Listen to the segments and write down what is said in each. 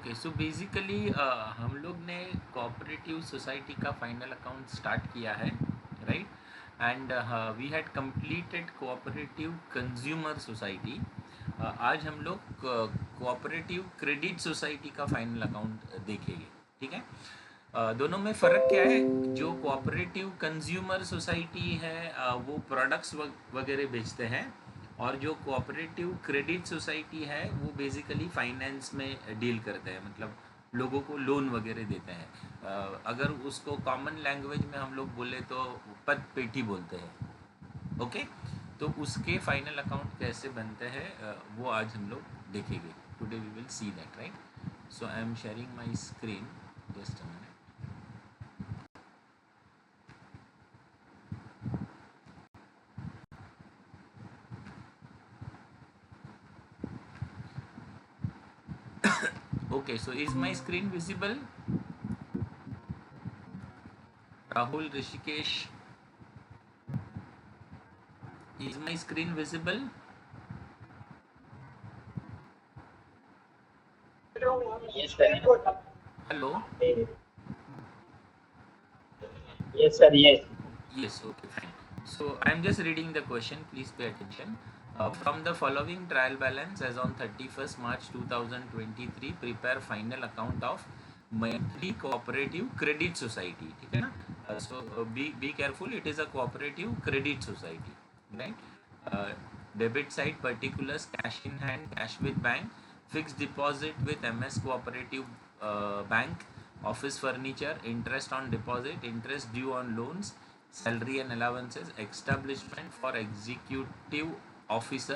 Okay, so basically हम लोग ने कोऑपरेटिव सोसाइटी का फाइनल अकाउंट स्टार्ट किया है, right? And we had completed cooperative consumer society. आज हम लोग कोऑपरेटिव क्रेडिट सोसाइटी का फाइनल अकाउंट देखेंगे, ठीक है? दोनों में फ़र्क क्या है? जो कोऑपरेटिव कंज्यूमर सोसाइटी है वो प्रोडक्ट्स वगैरह बेचते हैं, और जो कोऑपरेटिव क्रेडिट सोसाइटी है वो बेसिकली फाइनेंस में डील करते हैं, मतलब लोगों को लोन वगैरह देते हैं। अगर उसको कॉमन लैंग्वेज में हम लोग बोले तो पद पेटी बोलते हैं। ओके, तो उसके फाइनल अकाउंट कैसे बनते हैं वो आज हम लोग देखेंगे। Today we will see that, right? So I am sharing my screen, just a minute. Okay, so is my screen visible? Rahul, Rishikesh, is my screen visible? Yes, sir. Hello? Yes, sir. Yes. Yes, okay, fine. So I am just reading the question, please pay attention. From the following trial balance as on 31st March 2023, prepare final account of Maitri Cooperative Credit Society. ठीक है ना? So be careful, it is a cooperative credit society, right? Debit side particulars: cash in hand, cash with bank, fixed deposit with MS Cooperative Bank, office furniture, interest on deposit, interest due on loans, salary and allowances, establishment for executive officer,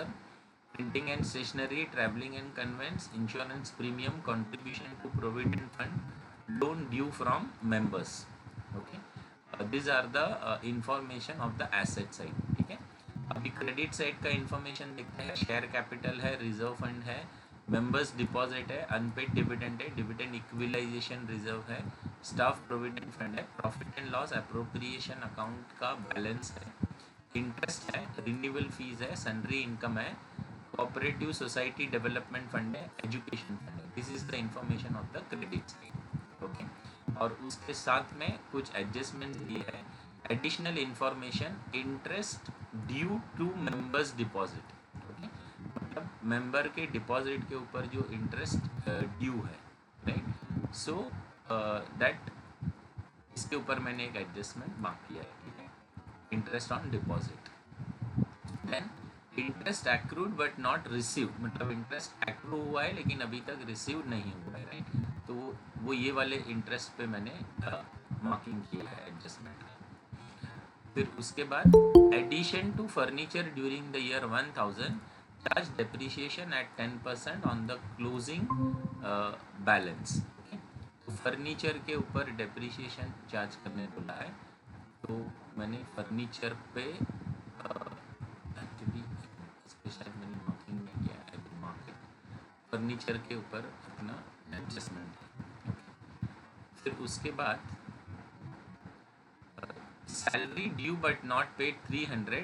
printing and stationery, traveling and conveyance, insurance premium, contribution to provident fund, loan due from members. Okay, these are the information of the asset side. ठीक है, अभी credit side का information देखते हैं। Share capital है, reserve fund है, members deposit है, unpaid dividend है, डिविडेंड इक्विलाइजेशन रिजर्व है, स्टाफ प्रोविडेंट फंड है, profit and loss appropriation account का बैलेंस है, इंटरेस्ट है, रिन्यूअल फीस है, सन्ड्री इनकम है, कोऑपरेटिव सोसाइटी डेवलपमेंट फंड है, एजुकेशन फंड है। This is the information of the credit side. Okay, और उसके साथ में कुछ एडजस्टमेंट दिए हैं। Additional information: interest due to members deposit. Okay, मतलब मेंबर के डिपॉजिट के ऊपर जो इंटरेस्ट ड्यू है, राइट? सो दैट, इसके ऊपर मैंने एक एडजस्टमेंट मार्क किया है, ठीक है? Interest on deposit. Then interest accrued but not receive, मतलब इंटरेस्ट एक्रू हुआ है लेकिन अभी तक रिसीव नहीं हुआ है, राइट? तो वो ये वाले इंटरेस्ट पे मैंने मार्किंग किया है, एडजस्टमेंट। फिर उसके बाद addition to furniture during the year 1000, charge depreciation at 10% on the closing balance. तो फर्नीचर के ऊपर डेप्रिसिएशन चार्ज करने बोला है, तो मैंने फर्नीचर पे एक्चुअली इसके शायद मैंने मार्किंग नहीं किया है, मार्केट फर्नीचर के ऊपर अपना एडजस्टमेंट है। फिर उसके बाद salary due but not paid 300,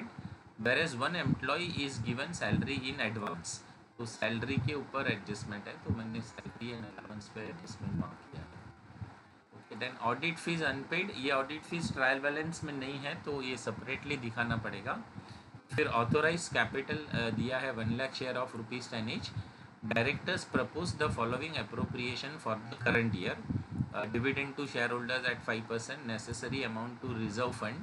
whereas one employee is given salary in advance। तो सैलरी के ऊपर एडजस्टमेंट है, तो मैंने सैलरी एंड अलाउंस पे एडजस्टमेंट मार्क किया है। Okay, then audit fees unpaid, ये ऑडिट फीस ट्रायल बैलेंस में नहीं है तो ये सेपरेटली दिखाना पड़ेगा। फिर ऑथोराइज कैपिटल दिया है 1 lakh share of ₹10 each। Directors propose the following appropriation for the current year: dividend to shareholders at 5%, necessary amount to reserve fund,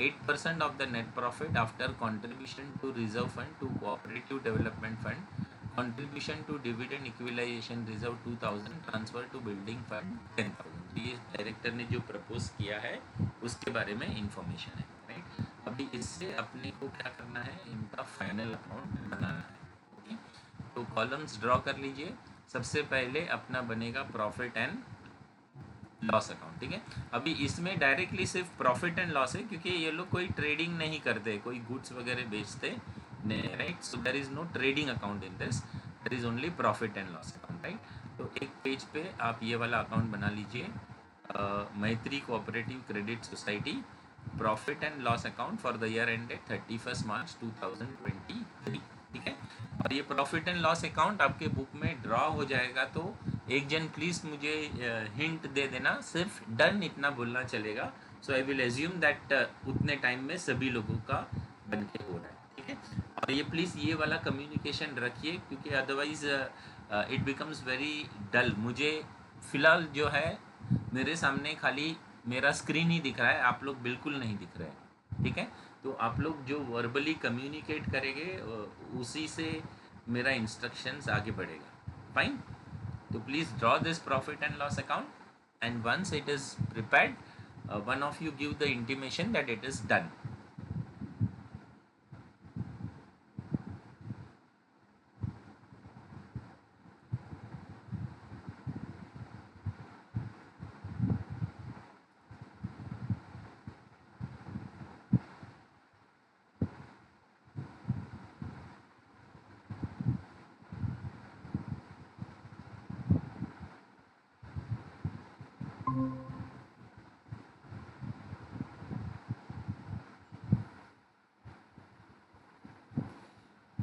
8% of the net profit after contribution to reserve fund to cooperative development fund, contribution to dividend equalization reserve 2000, transfer to building fund 10,000। ये director ने जो propose किया है उसके बारे में information है, right? अभी इससे अपने को क्या करना है, इनका फाइनल अकाउंट बनाना है। ओके, तो कॉलम्स ड्रॉ कर लीजिए। सबसे पहले अपना बनेगा प्रॉफिट एंड लॉस अकाउंट, ठीक है? अभी इसमें डायरेक्टली सिर्फ प्रॉफिट एंड लॉस है, क्योंकि ये लोग कोई ट्रेडिंग नहीं करते, कोई गुड्स वगैरह बेचते नहीं, right? So there is no trading account in this, there is only profit and loss account, right? तो एक पेज पे आप ये वाला अकाउंट बना लीजिए, मैत्री cooperative credit society profit and loss account for the year ended 31 March 2023, ठीक है? और ये प्रॉफिट एंड लॉस अकाउंट आपके बुक में ड्रॉ हो जाएगा, तो एक जन प्लीज मुझे हिंट दे देना, सिर्फ डन इतना बोलना चलेगा. सो आई विल एज्यूम दैट उतने टाइम में सभी लोगों का बन के हो रहा है. ठीक है, और ये प्लीज़ ये वाला कम्युनिकेशन रखिए, क्योंकि otherwise it becomes very dull. मुझे फ़िलहाल जो है मेरे सामने खाली मेरा स्क्रीन ही दिख रहा है, आप लोग बिल्कुल नहीं दिख रहे हैं. ठीक है, तो आप लोग जो वर्बली कम्युनिकेट करेंगे उसी से मेरा इंस्ट्रक्शंस आगे बढ़ेगा. फाइन. तो please draw this profit and loss account and once it is prepared one of you give the intimation that it is done.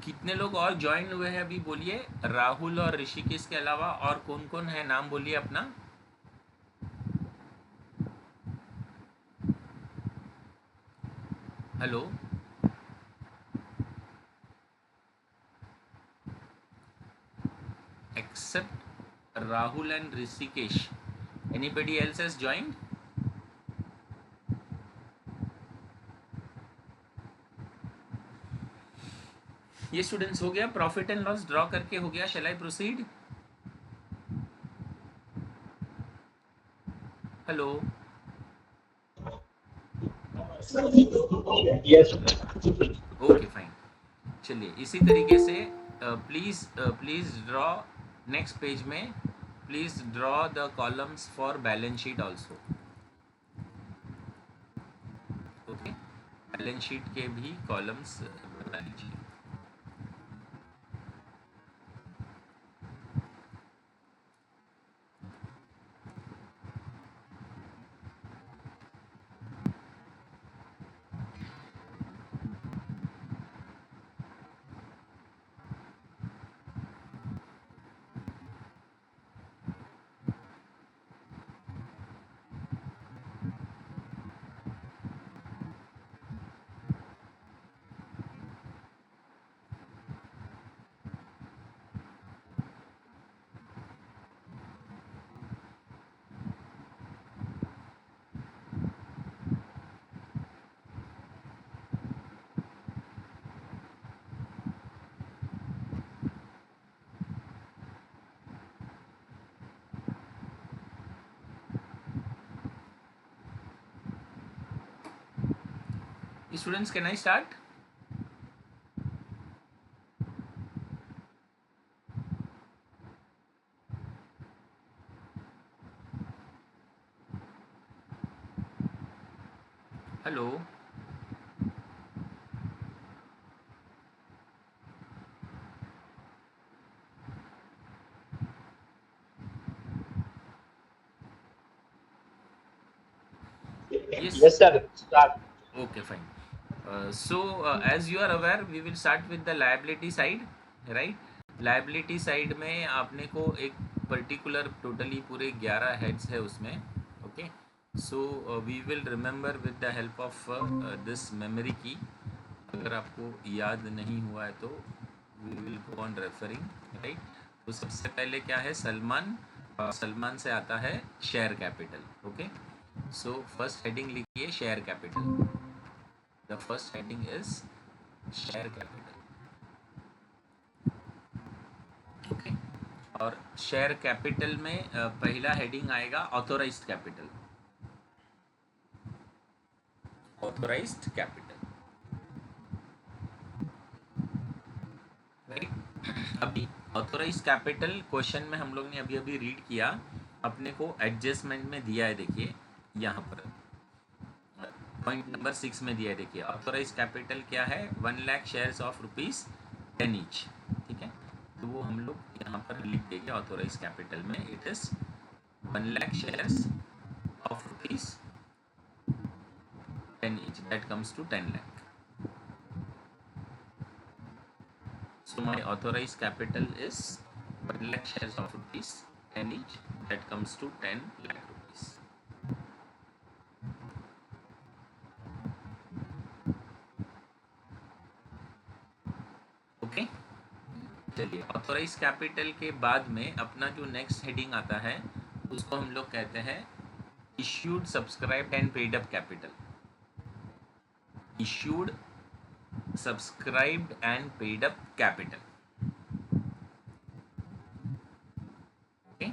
कितने लोग और ज्वाइन हुए हैं अभी बोलिए. राहुल और ऋषिकेश के अलावा और कौन कौन है, नाम बोलिए अपना. Hello. Except Rahul and Rishikesh, anybody else has joined. ये स्टूडेंट्स हो गया, प्रॉफिट एंड लॉस ड्रॉ करके हो गया. Shall I proceed. Hello. Yes. Okay fine. चलिए इसी तरीके से प्लीज़ ड्रॉ नेक्स्ट पेज में, please draw the columns for balance sheet also. Okay, balance sheet के भी कॉलम्स बना लीजिए. Students, can I start? Hello. Yes. Yes, sir. Start. Okay, fine. As you are aware, we will start with the liability side, right? Liability side में आपने को एक particular totally पूरे 11 heads है उसमें. Okay, so we will remember with the help of this memory की. अगर आपको याद नहीं हुआ है तो we will go on referring, right. तो सबसे पहले क्या है, सलमान. सलमान से आता है share capital. Okay, so first heading लिखिए share capital. The first heading is share capital. Okay, और शेयर कैपिटल में पहला हेडिंग आएगा authorised capital. Authorised capital, right. अभी ऑथोराइज्ड कैपिटल क्वेश्चन में हम लोग ने अभी अभी रीड किया, अपने को एडजस्टमेंट में दिया है. देखिए यहाँ पर पॉइंट नंबर 6 में दिया है. देखिए ऑथोराइज कैपिटल क्या है, 1 लाख शेयर्स ऑफ ₹10 ईच. ठीक है, तो वो हम लोग यहाँ पर लिख देंगे. ऑथोराइज कैपिटल में it is 1 lakh shares of ₹10 each, that comes to 10 lakh. So my authorized capital is 1 lakh shares of 10 each, that comes to 10 lakh rupees. Okay, चलिए ऑथोराइज कैपिटल के बाद में अपना जो नेक्स्ट हेडिंग आता है उसको हम लोग कहते हैं issued, subscribed and paid up capital. Issued, subscribed and paid up capital. Okay,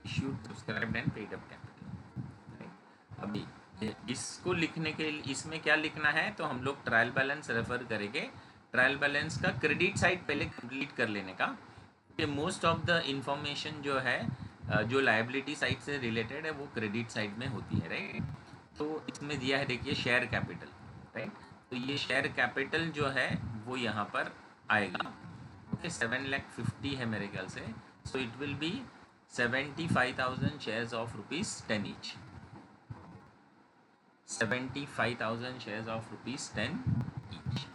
issued, subscribed and paid up capital. अभी इसको लिखने के लिए इसमें क्या लिखना है, तो हम लोग ट्रायल बैलेंस रेफर करेंगे. ट्रायल बैलेंस का क्रेडिट साइड पहले कंप्लीट कर लेने का, कि मोस्ट ऑफ द इंफॉर्मेशन जो है जो लायबिलिटी साइड से रिलेटेड है वो क्रेडिट साइड में होती है, राइट. तो इसमें दिया है देखिए शेयर कैपिटल, राइट. तो ये शेयर कैपिटल जो है वो यहाँ पर आएगा. ओके, 7,50,000 है मेरे ख्याल से. So it will be 75,000 shares of ₹10 each. 75,000 shares of ₹10 each.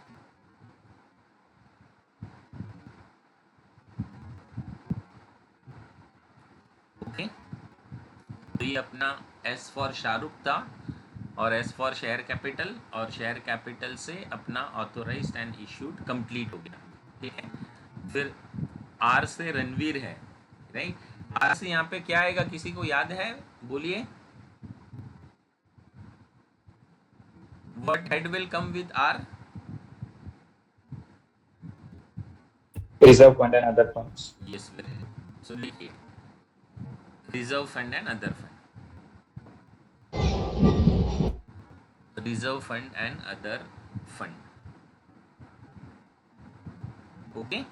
Okay, तो ये अपना एस फॉर शाहरुख था और एस फॉर शेयर कैपिटल, और शेयर कैपिटल से अपना ऑथोराइज्ड एंड इश्यूड कंप्लीट हो गया. ठीक है, फिर आर से रणवीर है, राइट. आर से यहाँ पे क्या आएगा, किसी को याद है, बोलिए. What head will come with R? Reserve fund and other funds. Yes, very good. So लिखिए reserve fund and other fund. Reserve fund and other fund. Okay.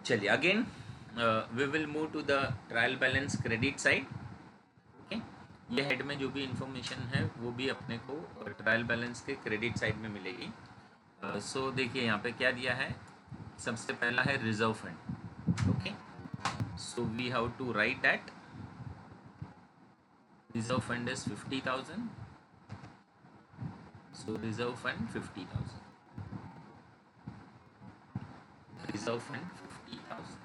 चलिए again we will move to the trial balance credit side. Okay. ये head में जो भी information है वो भी अपने को ट्रायल बैलेंस के क्रेडिट साइड में मिलेगी. सो देखिए यहाँ पे क्या दिया है. सबसे पहला है reserve fund. Okay, so we have to write that reserve fund is 50,000. So reserve fund 50,000. Reserve fund 50,000.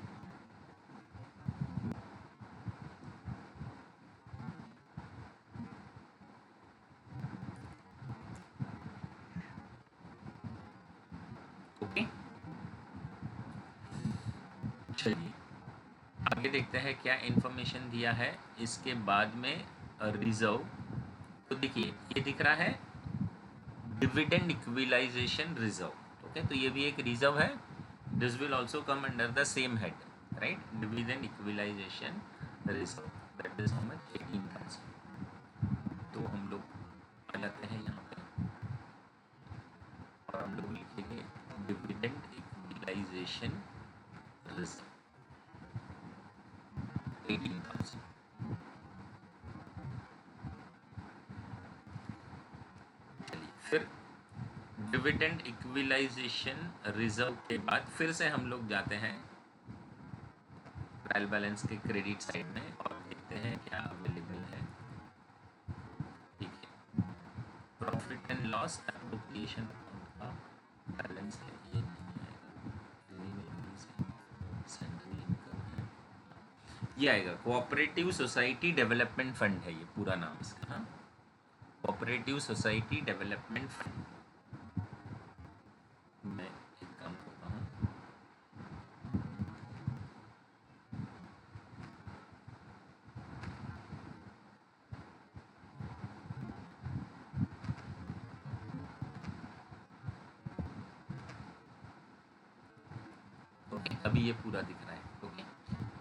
Okay, चलिए आगे देखते हैं क्या इंफॉर्मेशन दिया है इसके बाद में. रिजर्व, तो देखिए ये दिख रहा है डिविडेंड इक्विलाइजेशन रिजर्व. ओके, तो ये भी एक रिजर्व है. This will also come under the same head, right. Dividend equalisation reserve, that is how much, 18,000. तो हम लोग आ जाते हैं यहाँ पे और हम लोग लिखेंगे डिविडेंड इक्विलाइजेशन रिजर्व 18,000. फिर डिविडेंड इक्विलाइजेशन रिजर्व के बाद फिर से हम लोग जाते हैं ट्रायल बैलेंस के क्रेडिट साइड में और देखते हैं क्या अवेलेबल है. ठीक है, प्रॉफिट एंड लॉस एप्रोप्रिएशन का बैलेंस है, ये नहीं आएगा. सेंट्रल इनकम है, ये आएगा. कोऑपरेटिव सोसाइटी डेवलपमेंट फंड है ये पूरा नाम इसका. हाँ, कोऑपरेटिव सोसाइटी डेवलपमेंट फंड. मैं एक काम करता हूँ, ओके, अभी ये पूरा दिख रहा है. ओके,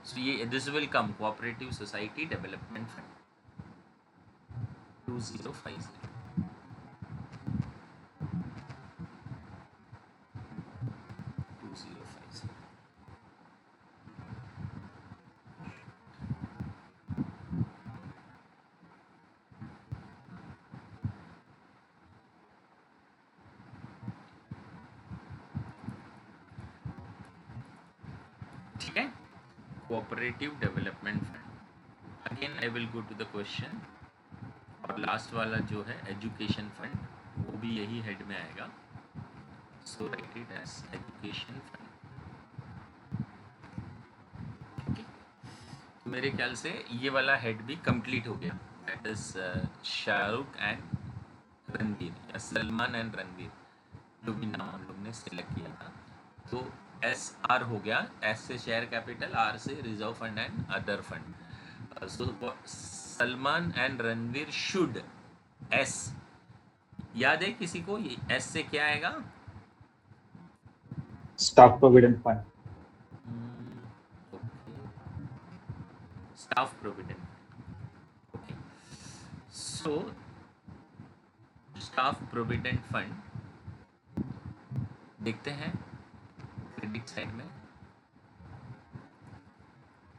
सो ये this will come cooperative society development fund 2050. ठीक है, cooperative development fund. Again I will go to the question. और लास्ट वाला जो है एजुकेशन फंड वो भी यही हेड में आएगा. So write it as education fund. मेरे ख्याल से ये वाला हेड भी कंप्लीट हो गया, that is Shahrukh and Ranveer, या सलमान एंड रणवीर, जो भी नाम हम लोग ने सिलेक्ट किया था। तो एस आर हो गया, एस से शेयर कैपिटल, आर से reserve fund and other fund. So Salman and Ranveer should, S याद है किसी को, ये एस से क्या आएगा? Staff Provident Fund. Staff provident, okay. So staff provident fund देखते हैं क्रेडिट साइड में,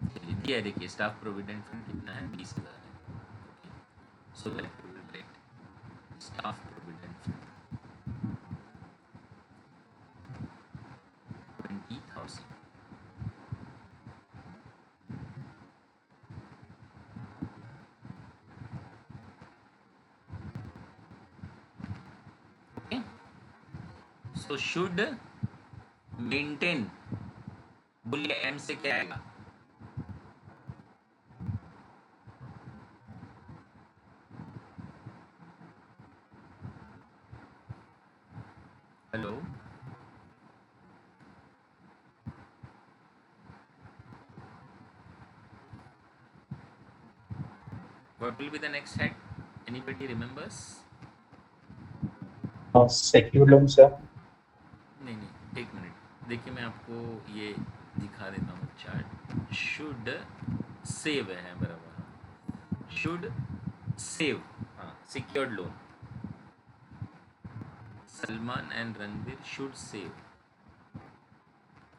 दिया है, देखिए स्टाफ प्रोविडेंट फंड कितना है, 20,000 है। So that we will write staff provident fund 20,000। Okay, so should maintain, बोलिए एम से क्या आएगा? Hello, what will be the next head? Anybody remembers? Secured loan, sir. नहीं नहीं, एक मिनट, देखिए मैं आपको ये दिखा देता हूँ चार्ट। शुड सेव है बराबर, शुड सेव, हाँ, secured loan, Salman and Ranveer should save,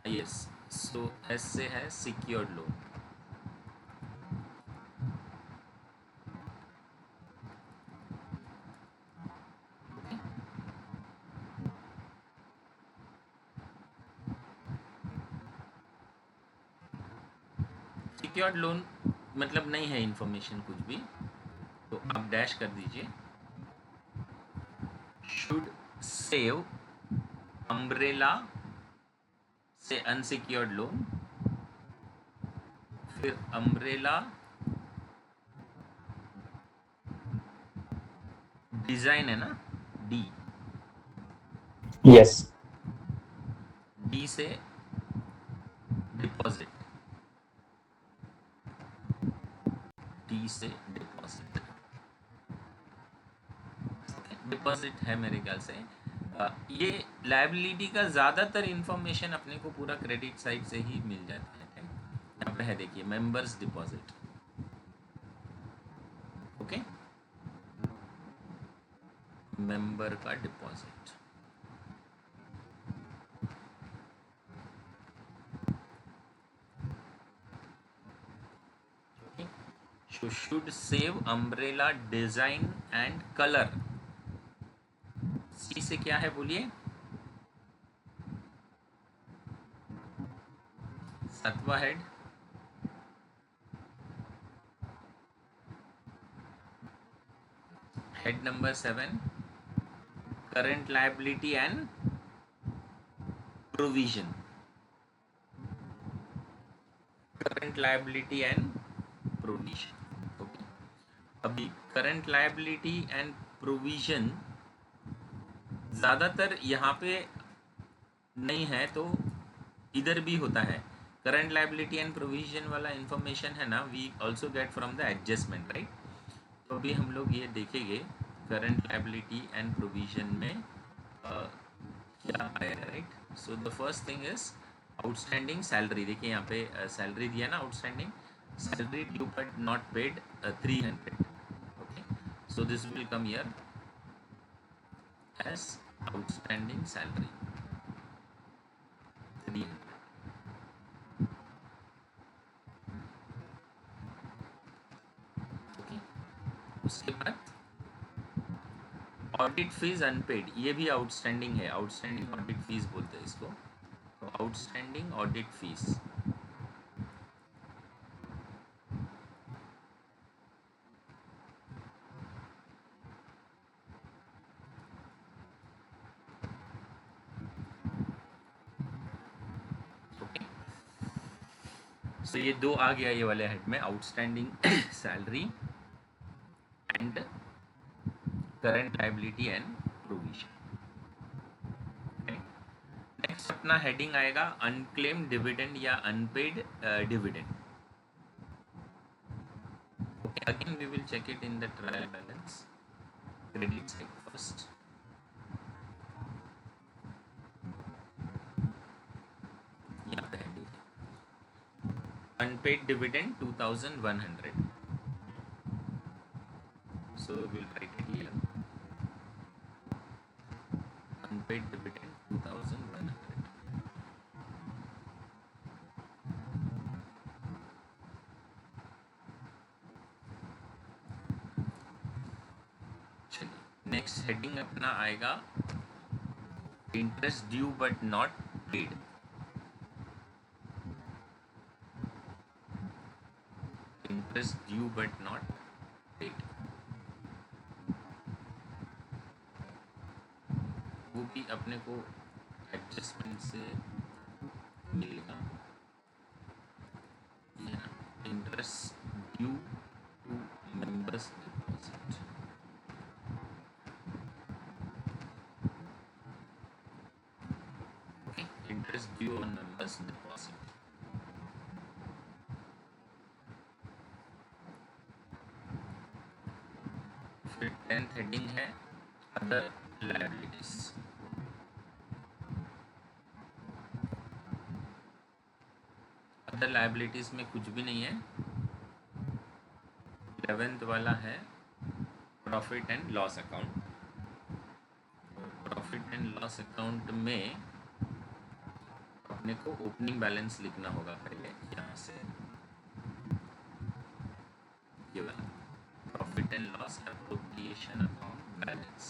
yes. So S से है सिक्योर्ड लोन, सिक्योर्ड लोन मतलब नहीं है इन्फॉर्मेशन कुछ भी, तो आप डैश कर दीजिए। शुड सेव अम्ब्रेला से अनसिक्योर्ड लोन, फिर अम्ब्रेला डिजाइन है ना, डी, Yes. डी से डिपॉजिट, डी से डिपॉजिट, डिपॉजिट है मेरे ख्याल से। ये लायबिलिटी का ज़्यादातर इंफॉर्मेशन अपने को पूरा क्रेडिट साइड से ही मिल जाता है। यहाँ पे है देखिए मेंबर्स डिपॉजिट, ओके, मेंबर का deposit, should save umbrella design and colour, C से क्या है बोलिए? सातवां head, head number 7, current liability and provision, current liability and provision, okay. अभी करंट लायबिलिटी एंड प्रोविजन ज़्यादातर यहाँ पे नहीं है, तो इधर भी होता है। करंट लायबिलिटी एंड प्रोविजन वाला इंफॉर्मेशन है ना, we also get from the adjustment, right. तो अभी हम लोग ये देखेंगे करंट लायबिलिटी एंड प्रोविजन में क्या आया, right. So the first thing is outstanding salary, देखिए यहाँ पे सैलरी दिया ना, outstanding salary due but not paid 300, okay. So this will come here as outstanding salary 300, okay. उसके बाद ऑडिट फीस अनपेड, ये भी आउटस्टैंडिंग है, आउटस्टैंडिंग ऑडिट फीस बोलते हैं इसको, तो आउटस्टैंडिंग ऑडिट फीस, ओके। सो ये दो आ गया ये वाले हेड में, outstanding salary and current liability and provision. Next अपना हेडिंग आएगा अनक्लेम्ड डिविडेंड या unpaid dividend. Okay, again we will check it in the trial balance credit side first. यहाँ पे heading unpaid dividend 2100, so we will write it here, unpaid dividend 2100. चलिए next heading अपना आएगा interest due but not paid. Interest due but not paid, वो भी अपने को adjustment से मिलेगा। Interest due to members deposit, okay, interest due on members deposit. फिर 10th हेडिंग है अदर लायबिलिटीज। अदर लायबिलिटीज में कुछ भी नहीं है। 11th वाला है profit and loss account. Profit and loss account में अपने को ओपनिंग बैलेंस लिखना होगा पहले, यहाँ से ये वाला profit and loss appropriation account balance.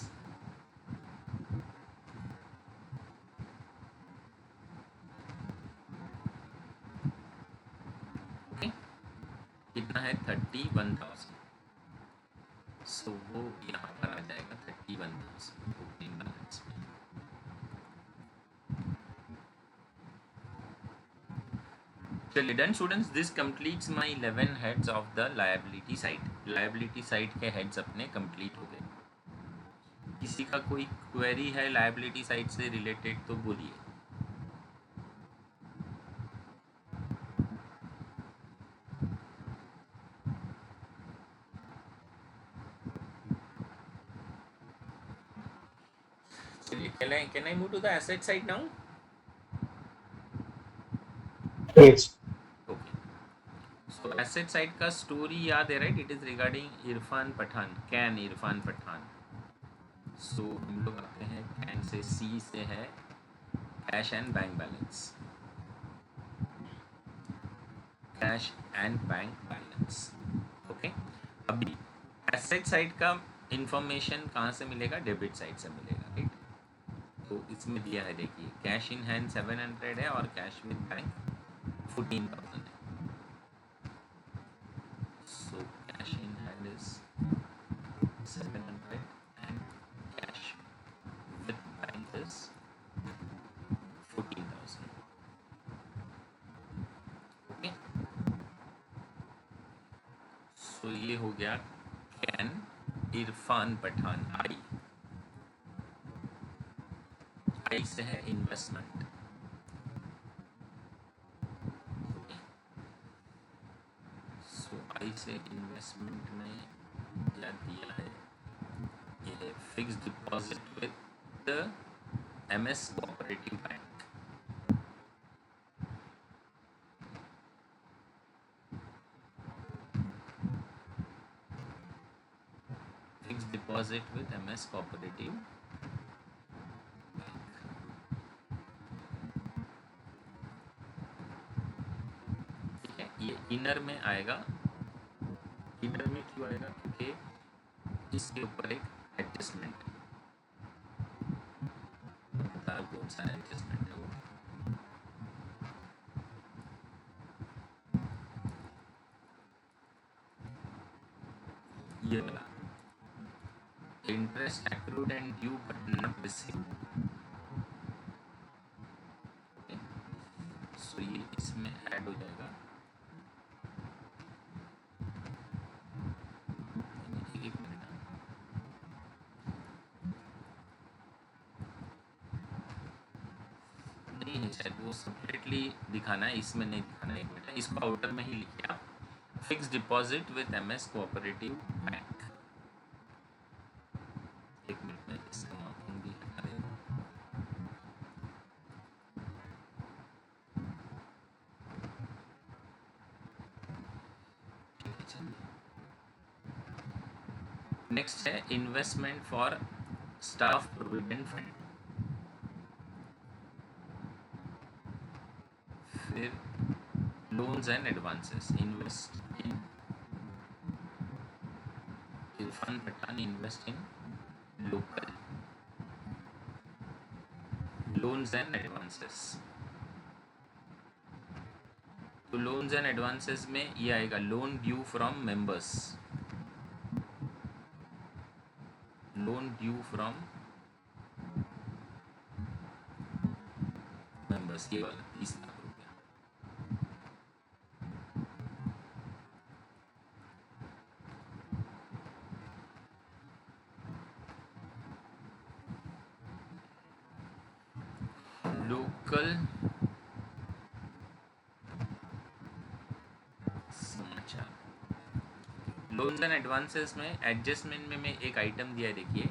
Okay, कितना है 31,000, सो वो यहाँ पर आ जाएगा 31,000 ओपनिंग बैलेंस में। चलिए done students, this completes my 11 heads of the liability side. Liability side के हेड्स अपने कंप्लीट हो गए। किसी का कोई क्वेरी है लायबिलिटी साइड से रिलेटेड तो बोलिए। चलिए, can I move to the asset side now? Yes. Okay. So asset side का स्टोरी याद है right? It is regarding Irfan Pathan, can Irfan Pathan. So हम लोग आते हैं कैन से, सी से है cash and bank balance. Cash and bank balance, okay. अभी एसेट साइड का इंफॉर्मेशन कहाँ से मिलेगा? डेबिट साइड से मिलेगा, राइट? तो इसमें दिया है, देखिए कैश इन हैंड 700 है और कैश विद बैंक 14,000 है। So cash in hand is 700 and cash with bank is 14,000, okay. सो ये हो गया कैन इरफान पठान। आई से है इन्वेस्टमेंट, सो आई से इन्वेस्टमेंट में क्या दिया है? ये fixed deposit with MS cooperative bank. Fixed deposit with MS cooperative, ये इनर में आएगा। इनर में क्यों आएगा? क्योंकि इसके ऊपर एक एडजस्टमेंट, कौन सा एडजस्टमेंट है वो? ये वाला interest accrued and due but not received. So ये इसमें ऐड हो जाएगा नहीं है शायद, वो सेपरेटली दिखाना है, इसमें नहीं दिखाना है। एक मिनट, इसको आउटर में ही लिखिए आप, fix deposit with MS cooperative bank. एक मिनट में इसका मार्किंग भी हटा देगा। नेक्स्ट है investment for staff provident fund. फिर loans and advances, invest in Irfan Pathan, invest in local loans and advances। तो loans and advances में ये आएगा loan due from members, loan due from members, ये वाला 30 लाख रुपया। लोकल समाचार, लोन्स एंड एडवांसेस में एडजस्टमेंट में एक आइटम दिया है, देखिए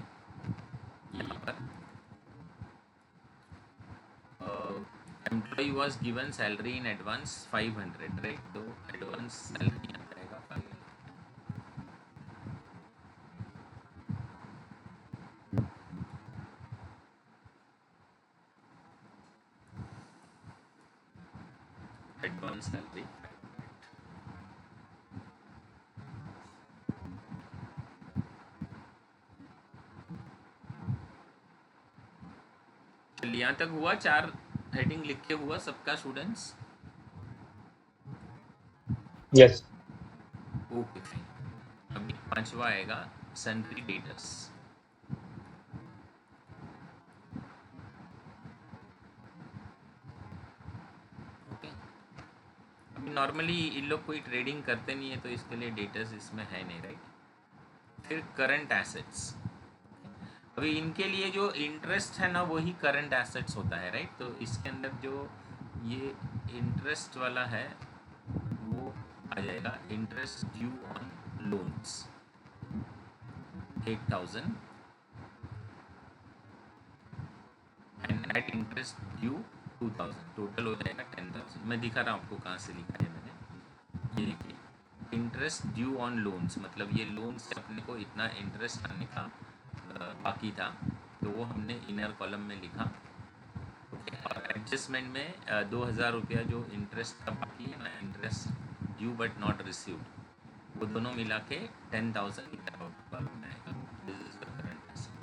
यहाँ पर employ was given salary in advance 500, right? तो एडवांस सैलरी यहाँ पर आएगा 500। एडवांस सैलरी यहाँ तक हुआ, 4 हेडिंग लिख के हुआ सबका स्टूडेंट्स? यस। Okay fine. अभी 5वां आएगा सन्ड्री डेटर्स। ओके, अभी नॉर्मली इन लोग कोई ट्रेडिंग करते नहीं है तो इसके लिए डेटर्स इसमें है नहीं, राइट? फिर करंट एसेट्स, अभी इनके लिए जो इंटरेस्ट है ना वही करंट एसेट्स होता है, राइट? तो इसके अंदर जो ये इंटरेस्ट वाला है वो आ जाएगा interest due on loans 8,000 and net interest due 2,000, total हो जाएगा 10,000। मैं दिखा रहा हूँ आपको कहाँ से लिखा है मैंने। ये देखिए इंटरेस्ट ड्यू ऑन लोन्स, मतलब ये लोन से अपने को इतना इंटरेस्ट आने का बाकी था, तो वो हमने इनर कॉलम में लिखा। ओके, और एडजस्टमेंट में 2,000 रुपया जो इंटरेस्ट का बाकी है ना, interest due but not received, वो दोनों मिला के 10,000 की तरफ आएगा। This is the current asset.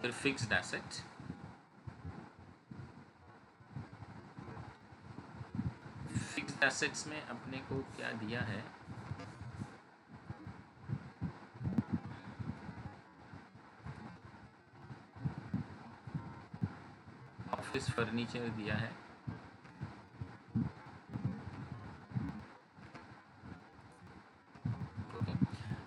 फिर फिक्स्ड एसेट, फिक्स्ड एसेट्स में अपने को क्या दिया है, ऑफिस फर्नीचर दिया है,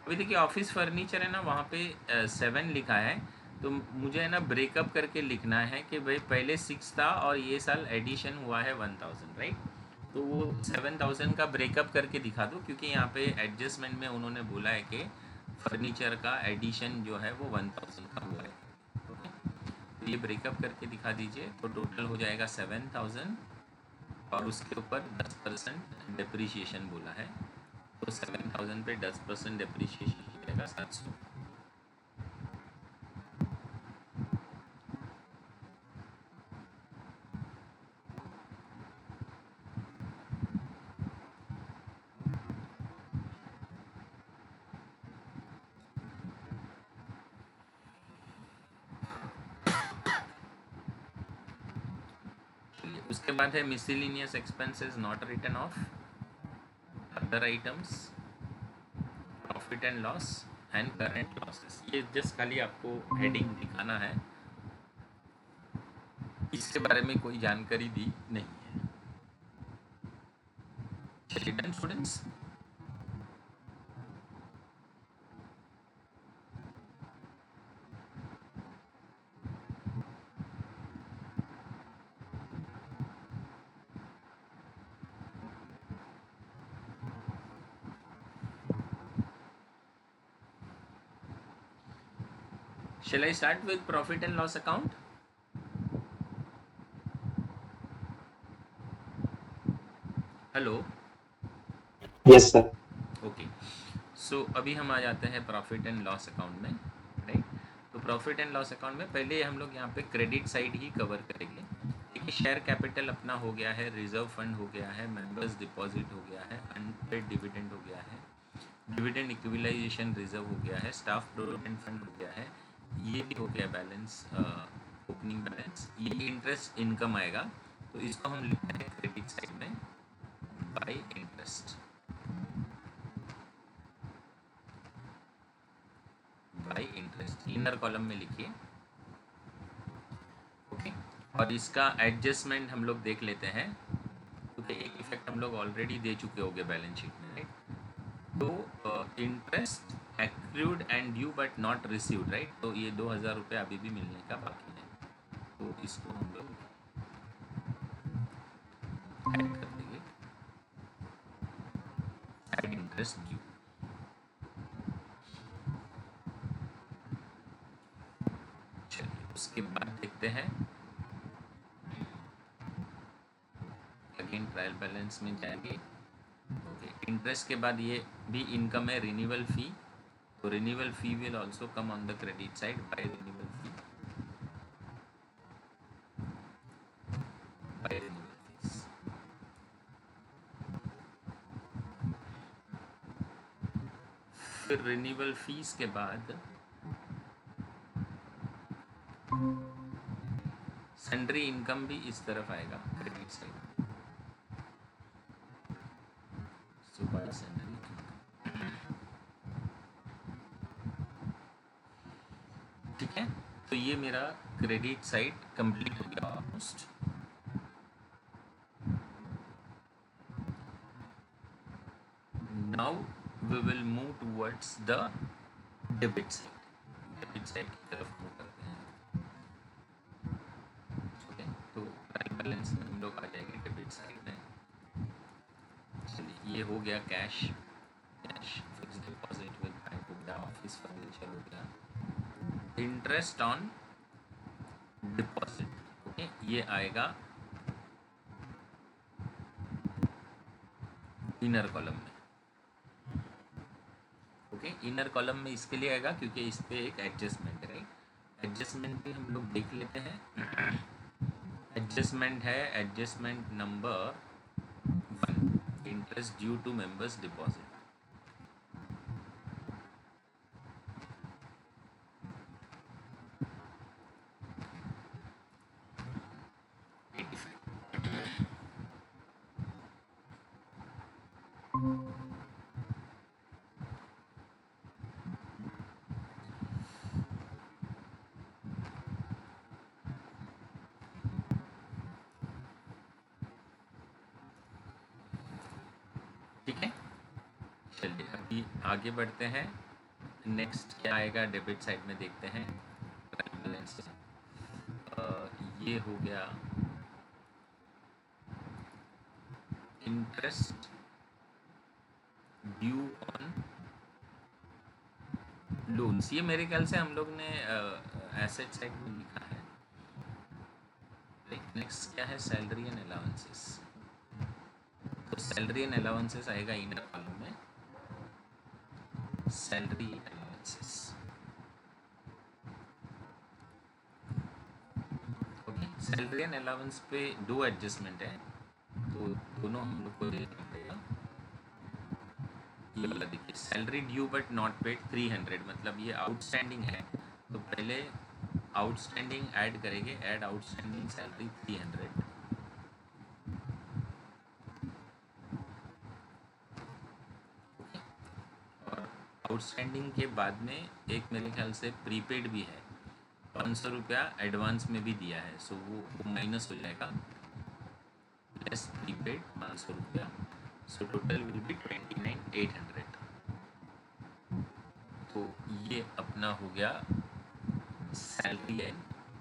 अभी देखिए ऑफिस फर्नीचर है ना, वहाँ पे 7 लिखा है, तो मुझे है ना ब्रेकअप करके लिखना है कि भाई पहले 6 था और ये साल एडिशन हुआ है 1,000, राइट? तो वो 7,000 का ब्रेकअप करके दिखा दो, क्योंकि यहाँ पे एडजस्टमेंट में उन्होंने बोला है कि फर्नीचर का एडिशन जो है वो 1,000 का हुआ है। ओके, तो ये ब्रेकअप करके दिखा दीजिए, तो टोटल हो जाएगा 7,000 और उसके ऊपर 10% डिप्रिशिएशन बोला है, तो 7,000 पे 10% डिप्रिशिएशन हो जाएगा 700। उसके बाद है miscellaneous expenses not written off, other items, profit and loss and current losses. ये जस्ट खाली आपको हेडिंग दिखाना है, इसके बारे में कोई जानकारी दी नहीं है। चलिए done students. Shall I start with profit and loss account? Hello. Yes, sir. Okay. So अभी हम आ जाते हैं प्रॉफिट एंड लॉस अकाउंट में, राइट. तो प्रॉफिट एंड लॉस अकाउंट में पहले हम लोग यहाँ पे क्रेडिट साइड ही कवर करेंगे. देखिए, शेयर कैपिटल अपना हो गया है, रिजर्व फंड हो गया है, मेंबर्स डिपॉजिट हो गया है, अनपेड डिविडेंड हो गया है, डिविडेंड इक्विलाइजेशन रिजर्व हो गया है, स्टाफ प्रोविडेंट फंड हो गया है, ये भी हो गया बैलेंस, ओपनिंग बैलेंस. ये इंटरेस्ट इनकम आएगा, तो इसको हम लिखते हैं क्रेडिट साइड में bye interest, bye interest inner column में लिखिए. ओके. और इसका एडजस्टमेंट हम लोग देख लेते हैं, क्योंकि एक इफेक्ट हम लोग ऑलरेडी दे चुके होंगे बैलेंस शीट में, राइट. तो interest accrued and due but not received, right. तो ये 2000 रुपये अभी भी मिलने का बाकी है, तो इसको हम लोग ऐड कर देंगे, ऐड इंटरेस्ट ड्यू. चलिए, उसके बाद देखते हैं अगेन ट्रायल बैलेंस में जाएंगे. ओके. इंटरेस्ट के बाद ये भी इनकम है, रिन्यूअल फी. तो renewal fee will also come on the credit side by renewal fee, by renewal fees. फिर रिन्यूअल फीस के बाद सन्ड्री इनकम भी इस तरफ आएगा credit side, so by sundry income. ठीक है. तो ये मेरा क्रेडिट साइड कंप्लीट हो गया almost. Now we will move towards the debit side. Debit side की तरफ मूव करते हैं. ओके. तो ट्रायल बैलेंस में हम लोग आ जाएंगे डेबिट साइड में. चलिए, ये हो गया cash, cash fix deposit with bank हो गया, ऑफिस फर्नीचर हो गया, इंटरेस्ट ऑन डिपॉजिट. ओके. ये आएगा इनर कॉलम में. ओके. इनर कॉलम में इसके लिए आएगा क्योंकि इस पे एक एडजस्टमेंट है, राइट. एडजस्टमेंट भी हम लोग देख लेते हैं. एडजस्टमेंट है adjustment number 1, interest due to members deposit. ठीक है. चलिए, अभी आगे बढ़ते हैं. नेक्स्ट क्या आएगा डेबिट साइड में देखते हैं. बैलेंस ये हो गया इंटरेस्ट ड्यू ऑन लोन्स. ये मेरे ख्याल से हम लोग ने एसेट साइड में लिखा है. नेक्स्ट क्या है, सैलरी एंड अलाउंसेस. तो सैलरी एंड अलाउंसेस आएगा इनर कॉलम में, salary allowances. Okay. Salary and allowance पे 2 एडजस्टमेंट है, तो दोनों हम लोग को देखना पड़ेगा. ये वाला देखिए, salary due but not paid 300, मतलब ये आउटस्टैंडिंग है. तो पहले आउटस्टैंडिंग ऐड करेंगे, ऐड आउटस्टैंडिंग सैलरी 300. और आउटस्टैंडिंग के बाद में एक मेरे ख्याल से प्रीपेड भी है, 500 रुपया एडवांस में भी दिया है, सो वो माइनस हो जाएगा, लेस प्रीपेड 500 रुपया, सो टोटल विल बी 29,800. तो ये अपना हो गया सैलरी एंड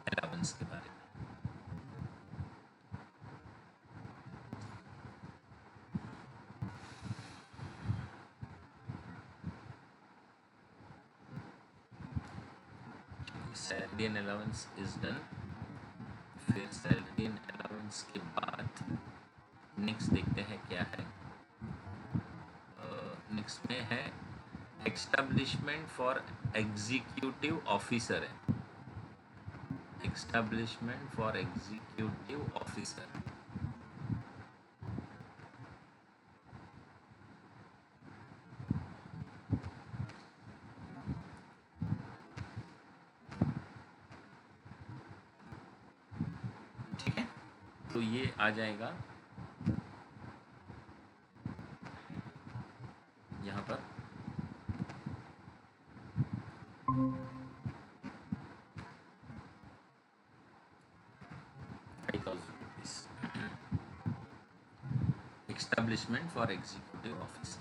अलाउंस के बारे में. Salary and allowance is done. फिर सैलरी एंड अलाउंस के बाद नेक्स्ट देखते हैं क्या है। नेक्स्ट में है एस्टैब्लिशमेंट फॉर एग्जीक्यूटिव ऑफिसर है, एस्टैब्लिशमेंट फॉर एग्जीक्यूटिव ऑफिसर। ठीक है, तो ये आ जाएगा यहाँ पर। Establishment for executive officer.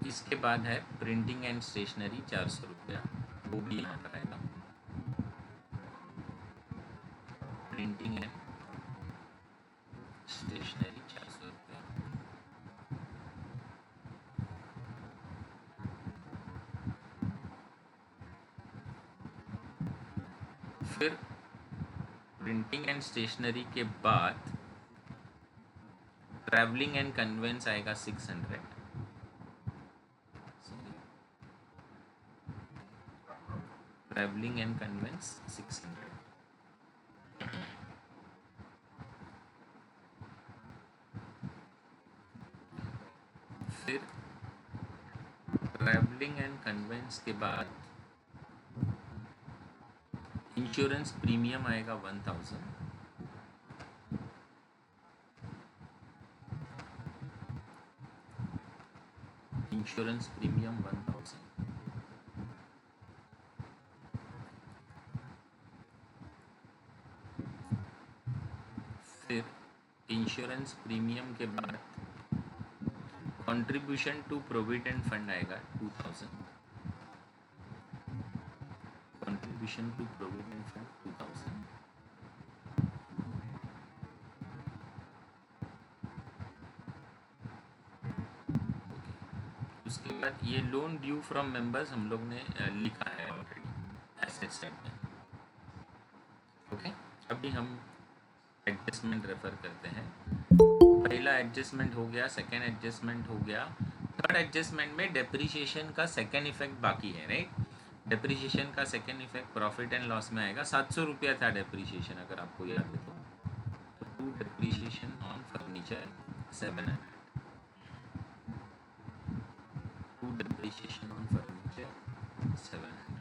इसके बाद है प्रिंटिंग एंड स्टेशनरी 400 रुपया, वो भी यहाँ पर आएगा। प्रिंटिंग एंड स्टेशनरी 400 रुपया। फिर प्रिंटिंग एंड स्टेशनरी के बाद ट्रैवलिंग एंड कन्वेंस आएगा 600। Travelling and conveyance 600। फिर ट्रैवलिंग एंड कन्वेंस के बाद इंश्योरेंस प्रीमियम आएगा 1000। Insurance premium 1000। फिर इंश्योरेंस प्रीमियम के बाद कंट्रीब्यूशन टू प्रोविडेंट फंड आएगा 2000। Contribution to provident fund 2000। उसके बाद ये लोन ड्यू फ्रॉम मेंबर्स हम लोग ने लिखा है ऑलरेडी एसेट साइड में। ओके, अभी हम एडजस्टमेंट रेफर करते हैं। पहला एडजस्टमेंट हो गया, सेकेंड एडजस्टमेंट हो गया, थर्ड एडजस्टमेंट में डेप्रिसिएशन का सेकेंड इफेक्ट बाकी है, राइट। डेप्रिसिएशन का second effect profit and loss में आएगा। 700 रुपया था डेप्रिसिएशन, अगर आपको याद है तो to depreciation on furniture 700। To depreciation on furniture 700।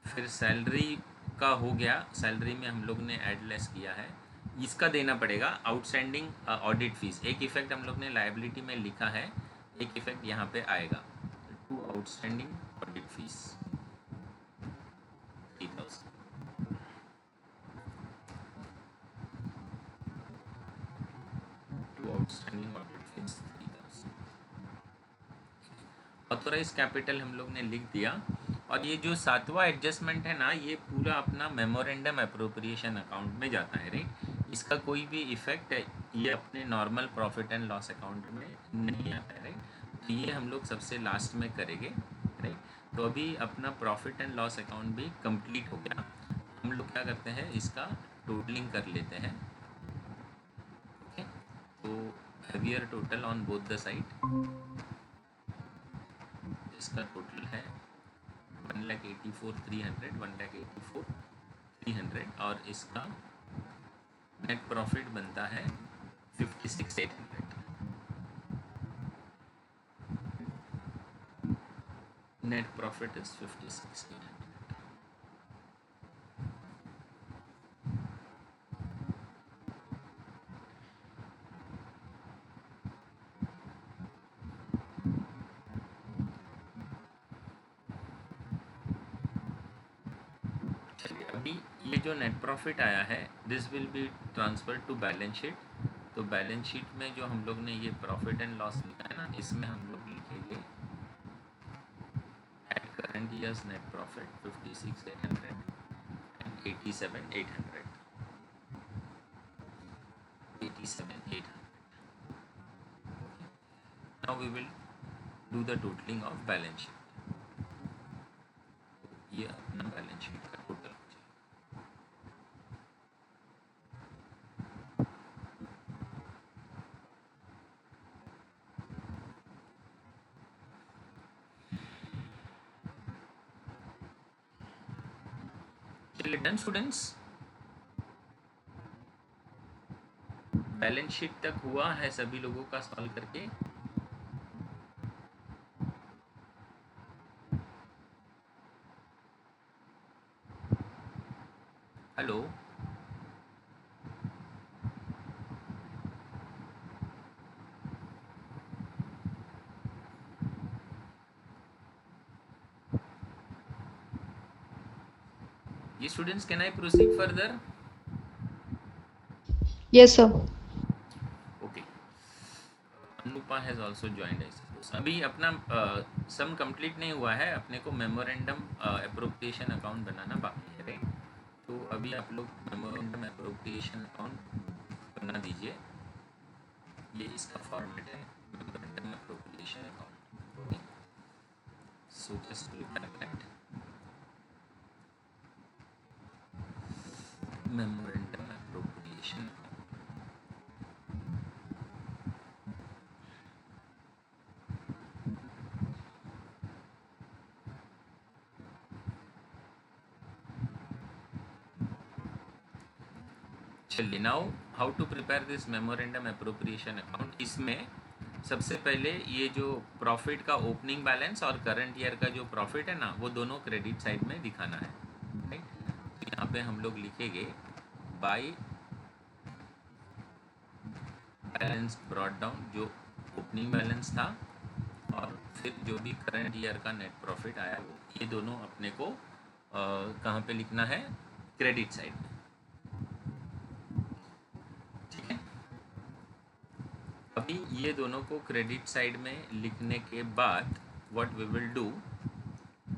फिर सैलरी का हो गया, सैलरी में हम लोग ने एडलेस किया है, इसका देना पड़ेगा आउटस्टैंडिंग ऑडिट फीस। एक इफेक्ट हम लोग ने लायबिलिटी में लिखा है, एक इफेक्ट यहाँ पे आएगा, to outstanding audit fees 3000। To outstanding audit fees 3000। Authorise capital हम लोग ने लिख दिया। और ये जो 7वां एडजस्टमेंट है ना, ये पूरा अपना मेमोरेंडम अप्रोप्रिएशन अकाउंट में जाता है, राइट। इसका कोई भी इफेक्ट है ये अपने normal profit and loss account में नहीं आता है, राइट। तो ये हम लोग सबसे लास्ट में करेंगे, राइट। तो अभी अपना प्रॉफिट एंड लॉस अकाउंट भी कंप्लीट हो गया। हम लोग क्या करते हैं, इसका टोटलिंग कर लेते हैं। ओके, तो heavier total on both the side, इसका टोटल है 1,84,300, 1,84,300, और इसका नेट प्रॉफिट बनता है 56,800। Net profit is 56,800। अभी ये जो नेट प्रॉफिट आया है, this will be transfer to balance sheet. तो बैलेंस शीट में जो हम लोग ने ये प्रॉफिट एंड लॉस लिखा है ना, इसमें हम लोग लिखेंगे at current years net profit 56,800 and 87,800। 87,800। Now we will do the totaling of balance sheet. ये अपना बैलेंस शीट का टोटल हो जाएगा. चलिए डन स्टूडेंट्स. बैलेंस शीट तक हुआ है सभी लोगों का सॉल्व करके. हेलो. ये students can I proceed further? Yes, sir. Okay. Anupa has also joined. अभी अपना सम कंप्लीट नहीं हुआ है. अपने को मेमोरेंडम एप्रोप्रिएशन अकाउंट बनाना बाकी है, राइट? तो अभी आप लोग मेमोरेंडम एप्रोप्रिएशन अकाउंट बना दीजिए. ये इसका फॉर्मेट है, memorandum appropriation account. So just look at that. Memorandum appropriation. चलिए now how to prepare this memorandum appropriation account. इसमें सबसे पहले ये जो प्रॉफिट का ओपनिंग बैलेंस और करंट ईयर का जो प्रॉफिट है ना, वो दोनों क्रेडिट साइड में दिखाना है, राइट? तो यहाँ पे हम लोग लिखेंगे बाय बैलेंस ब्रॉट डाउन, जो ओपनिंग बैलेंस था, और फिर जो भी करंट ईयर का नेट प्रॉफिट आया वो, ये दोनों अपने को कहाँ पे लिखना है? क्रेडिट साइड में. ठीक है. अभी ये दोनों को क्रेडिट साइड में लिखने के बाद what we will do,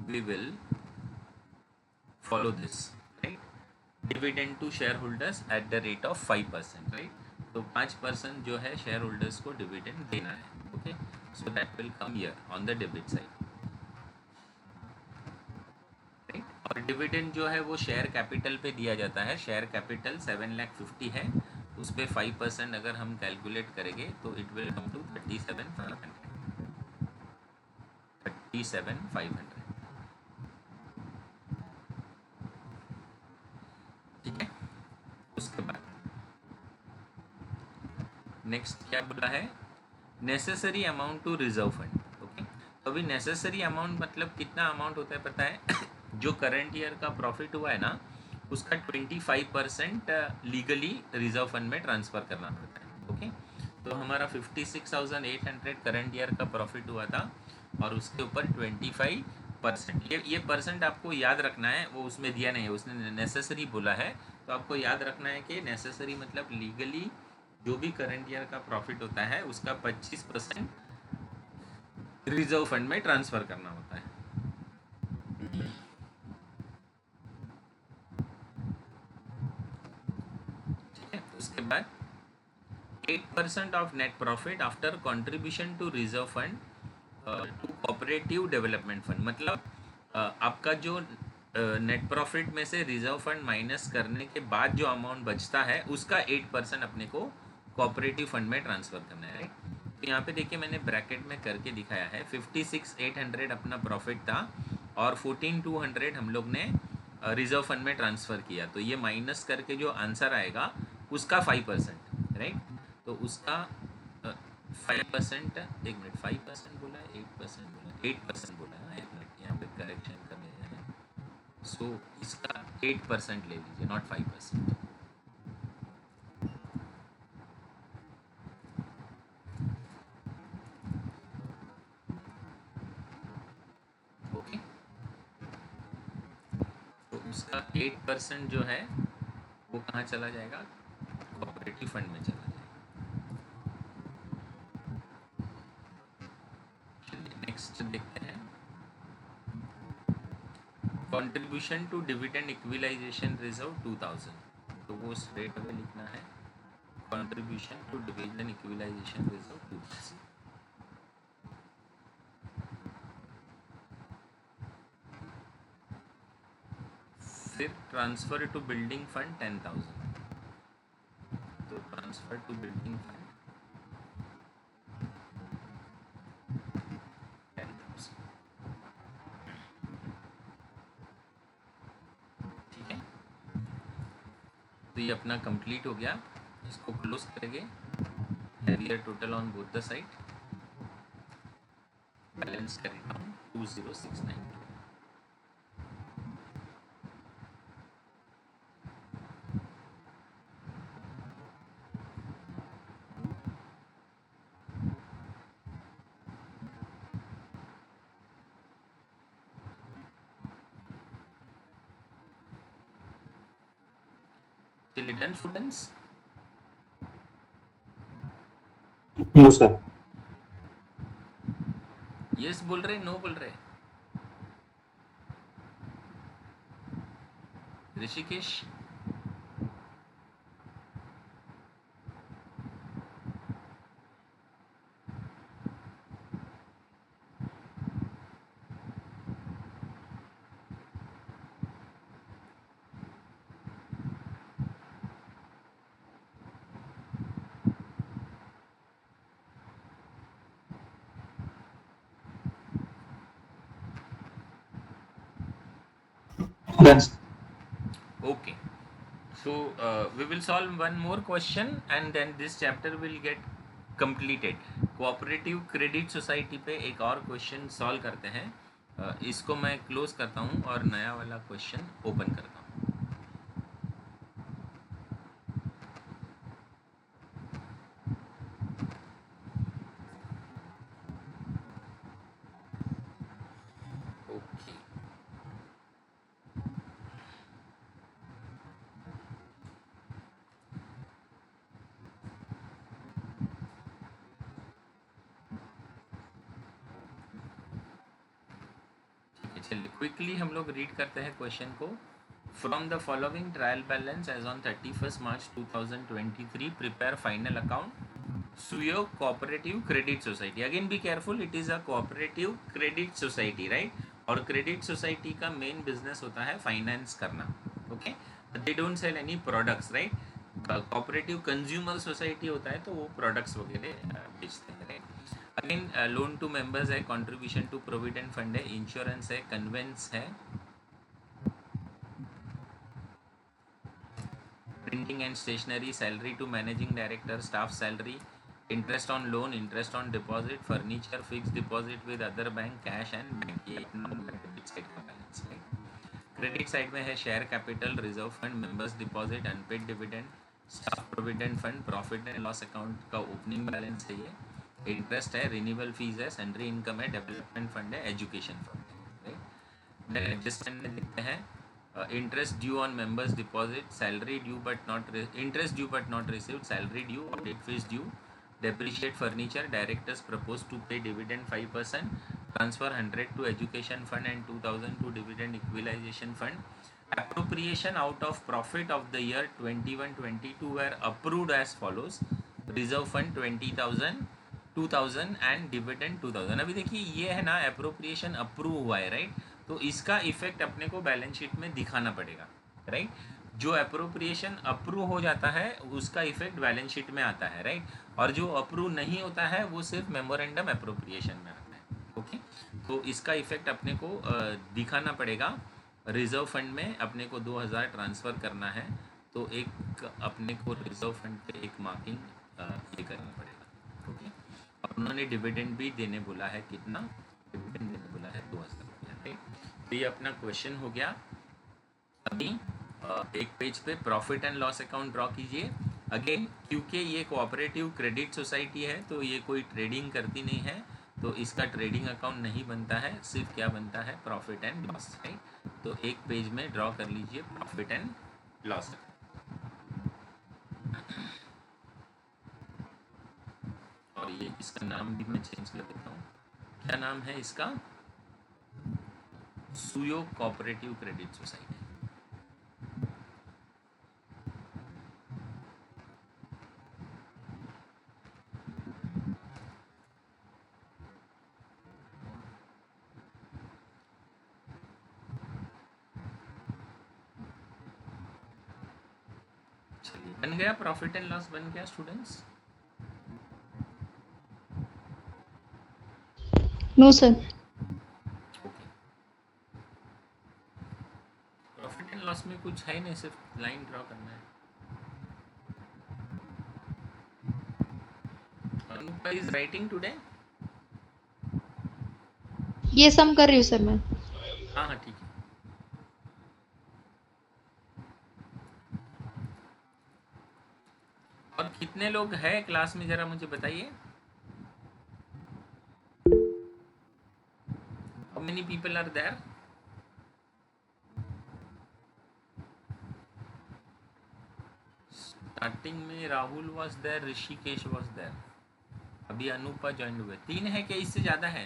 we will follow this, right? Dividend to share holders at the rate of 5%, right? तो 5% जो है शेयर होल्डर्स को डिविडेंड देना है. Okay. So that will come here on the debit side, right? और dividend जो है वो शेयर कैपिटल पे दिया जाता है. शेयर कैपिटल 7,50,000 है. उस पर 5% अगर हम कैलकुलेट करेंगे तो इट विल कम टू 37,500. 37,500. ठीक है. उसके बाद नेक्स्ट क्या बोला है? Necessary amount to reserve fund. Okay. तो अभी नेसेसरी अमाउंट मतलब कितना अमाउंट होता है पता है? जो करंट ईयर का प्रॉफिट हुआ है ना, उसका 25% लीगली रिजर्व फंड में ट्रांसफ़र करना पड़ता है. ओके. तो हमारा 56,800 करंट ईयर का प्रॉफिट हुआ था, और उसके ऊपर 25%. ये परसेंट आपको याद रखना है, वो उसमें दिया नहीं है, उसने नेसेसरी बोला है. तो आपको याद रखना है कि नेसेसरी मतलब लीगली जो भी करंट ईयर का प्रॉफिट होता है उसका 25% रिजर्व फंड में ट्रांसफ़र करना होता है. ठीक है. उसके बाद 8% of net profit after contribution to reserve fund to cooperative development fund. मतलब आपका जो नेट प्रॉफिट में से रिजर्व फंड माइनस करने के बाद जो अमाउंट बचता है उसका 8% अपने को कोऑपरेटिव फंड में ट्रांसफ़र करना है, राइट? तो यहाँ पे देखिए मैंने ब्रैकेट में करके दिखाया है. 56,800 अपना प्रॉफिट था, और 14,200 हम लोग ने रिजर्व फंड में ट्रांसफ़र किया. तो ये माइनस करके जो आंसर आएगा उसका 5%, राइट? तो उसका 5%, एक मिनट, 5% बोला है, 8% बोला है, 8% बोला है. एक मिनट, यहाँ पे करेक्शन कर लेते हैं. सो इसका 8% ले लीजिए, नॉट 5%. ओके. तो उसका 8% जो है वो कहाँ चला जाएगा? कोऑपरेटिव फंड में चला जाएगा. नेक्स्ट देखते हैं. Contribution to dividend equalisation reserve 2000. तो वो स्ट्रेट अवे लिखना है, contribution to dividend equalisation reserve 2000. फिर ट्रांसफर टू बिल्डिंग फंड 10,000, तो ट्रांसफर टू बिल्डिंग फंड 10,000। ठीक है, तो ये अपना कंप्लीट हो गया, इसको क्लोज करेंगे। Heavier total on both the side, balance carry down 20692। Till it done, students? No, sir. Yes बोल रहे, नो बोल रहे? Rishikesh, Done, sir. okay. So we will solve one more question and then this chapter will get completed. Cooperative credit society पे एक और question solve करते हैं। इसको मैं क्लोज करता हूँ और नया वाला क्वेश्चन ओपन करता हूँ। ओके, चलिए क्विकली हम लोग रीड करते हैं क्वेश्चन को। From the following trial balance as on 31 March 2023 prepare final account सुयो cooperative credit society. Again be careful, it is a cooperative credit society, right? और क्रेडिट सोसाइटी का मेन बिजनेस होता है फाइनेंस करना। Okay, they don't sell any products, right? Cooperative consumer society होता है तो वो प्रोडक्ट्स वगैरह बेचते हैं, right? Again loan to members है, कंट्रीब्यूशन टू प्रोविडेंट फंड है, इंश्योरेंस है, कन्वेंस है, printing and stationery, salary to managing director, staff salary, interest on loan, interest on deposit, furniture, fix deposit with other bank, cash and bank. ये debit side का balance है। Credit side में है share capital, reserve fund, members deposit, unpaid dividend, staff provident fund, profit and loss account का opening balance है ये, interest है, renewal fees है, सैलरी इनकम है, डेवलपमेंट फंड है, एजुकेशन फंड है। एडजस्टमेंट में देखते हैं interest due on members deposit, salary due but not interest due but not received, salary due, audit fees due, depreciate furniture, directors propose to pay dividend 5%, transfer 100 to education fund and 2000 to dividend equalization fund. Appropriation out of profit of the year 21-22 were approved as follows: reserve fund 20,000, 2000 and dividend 2000। अभी देखिए ये है ना, appropriation approve हुआ है, right? तो इसका effect अपने को बैलेंस शीट में दिखाना पड़ेगा, राइट? जो अप्रोप्रिएशन अप्रूव हो जाता है उसका इफेक्ट बैलेंस शीट में आता है, राइट? और जो अप्रूव नहीं होता है वो सिर्फ मेमोरेंडम अप्रोप्रिएशन में आता है। ओके, तो इसका इफेक्ट अपने को दिखाना पड़ेगा। रिजर्व फंड में अपने को 2000 ट्रांसफ़र करना है, तो एक अपने को रिजर्व फंड पे एक मार्किंग ये करना पड़ेगा। ओके, और उन्होंने डिविडेंड भी देने बोला है, कितना डिविडेंड देने बोला है? 2000 रुपया, राइट? तो ये अपना क्वेश्चन हो गया। अभी एक पेज पे profit and loss account draw कीजिए। अगेन क्योंकि ये कोऑपरेटिव क्रेडिट सोसाइटी है तो ये कोई ट्रेडिंग करती नहीं है, तो इसका ट्रेडिंग अकाउंट नहीं बनता है, सिर्फ क्या बनता है? Profit and loss, right? तो एक पेज में ड्रॉ कर लीजिए प्रॉफिट एंड लॉस अकाउंट। और ये इसका नाम भी मैं चेंज कर देता हूँ। क्या नाम है इसका? सुयो कोऑपरेटिव क्रेडिट सोसाइटी। बन गया, प्रॉफिट एंड लॉस बन गया students? No sir. Okay, profit and loss में कुछ है नहीं, सिर्फ लाइन ड्रॉ करना है. Anupa is writing today? ये सम कर रही हूँ सर मैं. हाँ हाँ ठीक है. और कितने लोग हैं क्लास में, जरा मुझे बताइए. How many people are there? Starting में Rahul was there, Rishikesh was there. अभी अनुपा ज्वाइन हुए. 3 है क्या, इससे ज्यादा है?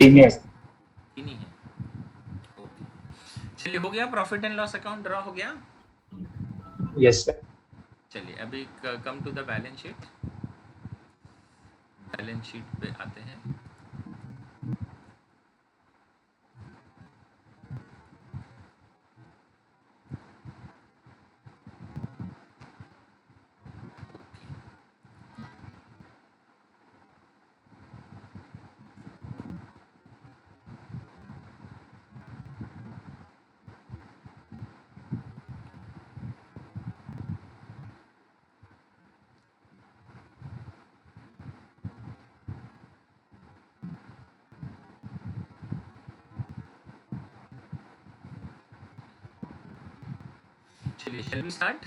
3 years. 3 ही है. ओके, चलिए हो गया. Profit and loss account draw हो गया. Yes, sir. चलिए अभी come to the balance sheet. Balance sheet पे आते हैं. चलिए shall we start?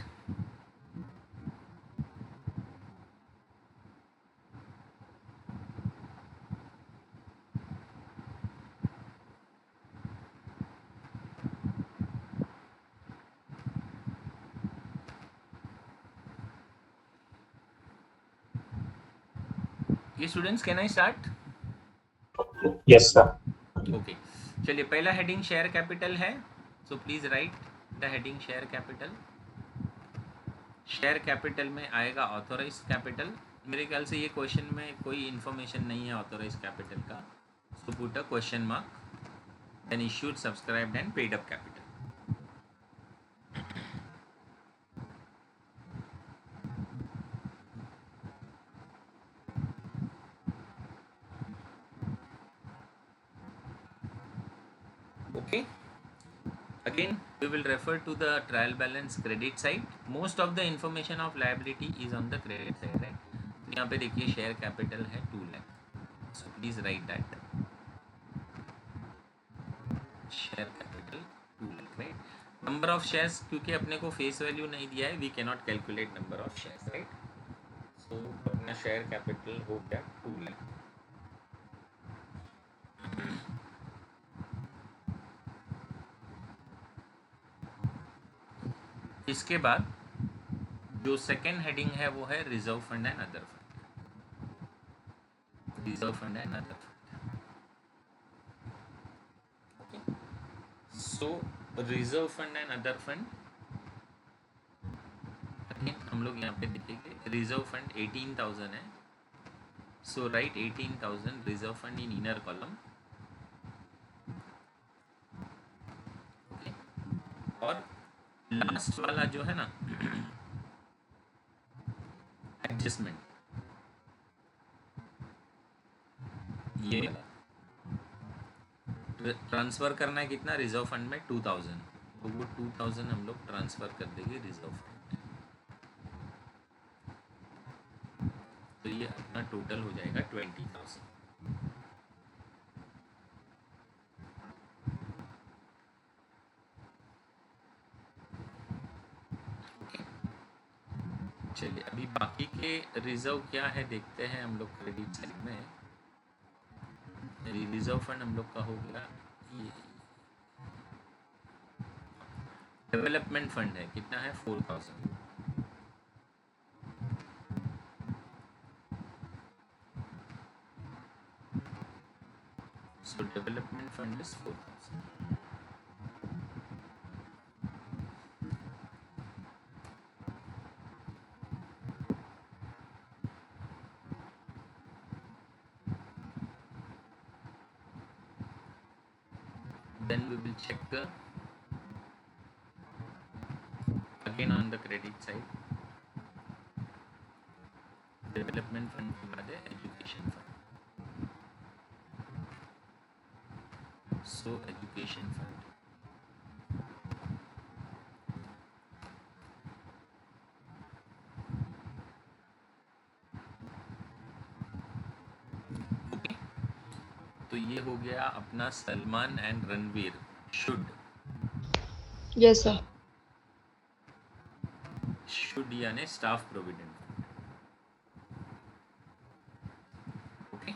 ये students, can I start? Yes, sir. Okay, चलिए पहला हेडिंग शेयर कैपिटल है. So please write the heading share capital. Share capital में आएगा ऑथोराइज कैपिटल. मेरे ख्याल से ये क्वेश्चन में कोई इन्फॉर्मेशन नहीं है ऑथोराइज कैपिटल का. So put a question mark. Then issued, subscribed and paid up capital. Okay, again we will refer to the trial balance credit side. Most of the information of liability is on the credit side, right? तो यहाँ पे देखिए share capital है 2 lakh. So please write that. Share capital 2 lakh, right. Number of shares, क्योंकि अपने को face value नहीं दिया है, we can not calculate number of shares, right. So अपना शेयर कैपिटल हो गया 2 लाख. इसके बाद जो सेकेंड हेडिंग है वो है reserve fund and other fund. Reserve fund and other fund. So reserve fund and other fund, हम लोग यहाँ पे देखेंगे. रिजर्व फंड 18,000 है. So write 18,000 reserve fund in inner column. और लास्ट वाला जो है ना एडजस्टमेंट, ये ट्रांसफर करना है कितना रिजर्व फंड में 2,000. तो वो 2,000 हम लोग ट्रांसफर कर देंगे रिजर्व फंड. तो ये अपना टोटल हो जाएगा 20,000. चलिए अभी बाकी के रिजर्व क्या है देखते हैं हम लोग क्रेडिट साइड में. रिजर्व फंड हम लोग का हो गया. ये डेवलपमेंट फंड है, कितना है 4,000. सो development fund is 4,000. Then we will check the credit side, development fund के बाद है education fund. So education fund, okay. तो ये हो गया अपना Salman and Ranveer should. Yes, sir. Should यानी स्टाफ प्रोविडेंट फंड, ओके।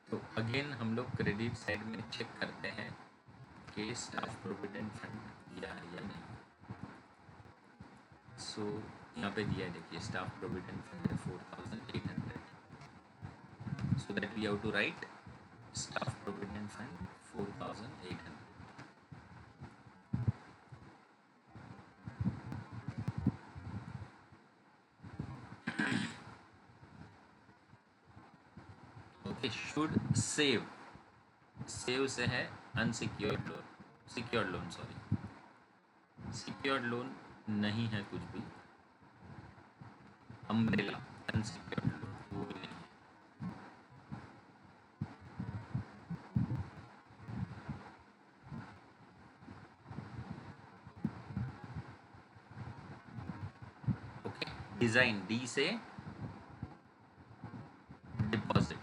तो अगेन हम लोग क्रेडिट साइड में चेक करते हैं कि स्टाफ प्रोविडेंट फंड दिया है या नहीं। सो यहाँ पे दिया है, देखिए स्टाफ प्रोविडेंट फंड है 4800, so that we have to write staff provident fund 4800. Okay, should save, save से है unsecured loan, secured loan sorry, secured loan नहीं है कुछ भी, अम्ब्रेला unsecured loan वो भी नहीं है। ओके, डिजाइन डी से डिपॉजिट,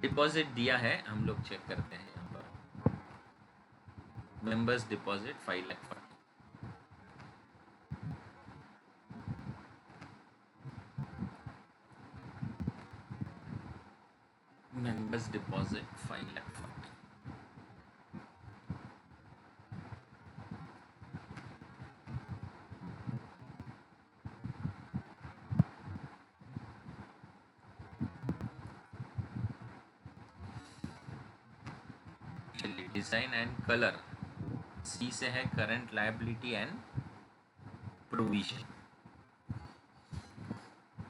डिपॉजिट दिया है, हम लोग चेक करते हैं यहाँ पर, members deposit 5 lakh, members deposit 5 lakh 40. Design and colour, C से है current liability and provision.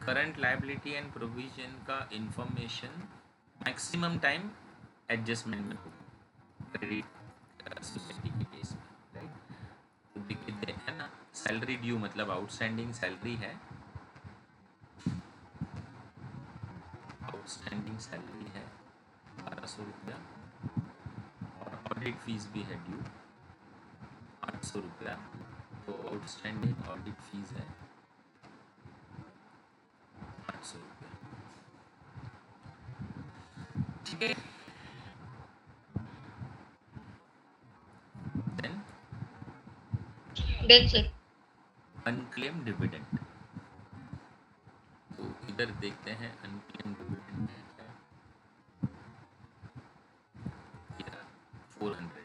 Current liability and provision का इंफॉर्मेशन मैक्सिमम टाइम एडजस्टमेंट में होगा क्रेडिट सोसाइटी के केस में, राइट। तो देखिए है ना, सैलरी ड्यू मतलब आउटस्टैंडिंग सैलरी है, आउटस्टैंडिंग सैलरी है 1200 रुपया, और ऑडिट फीस भी है ड्यू 800 रुपया। तो आउटस्टैंडिंग ऑडिट फीस है 800 रुपया, ठीक है। Then Done, sir. Unclaim dividend, तो इधर देखते हैं अनक्लेम डिविडेंड है 400,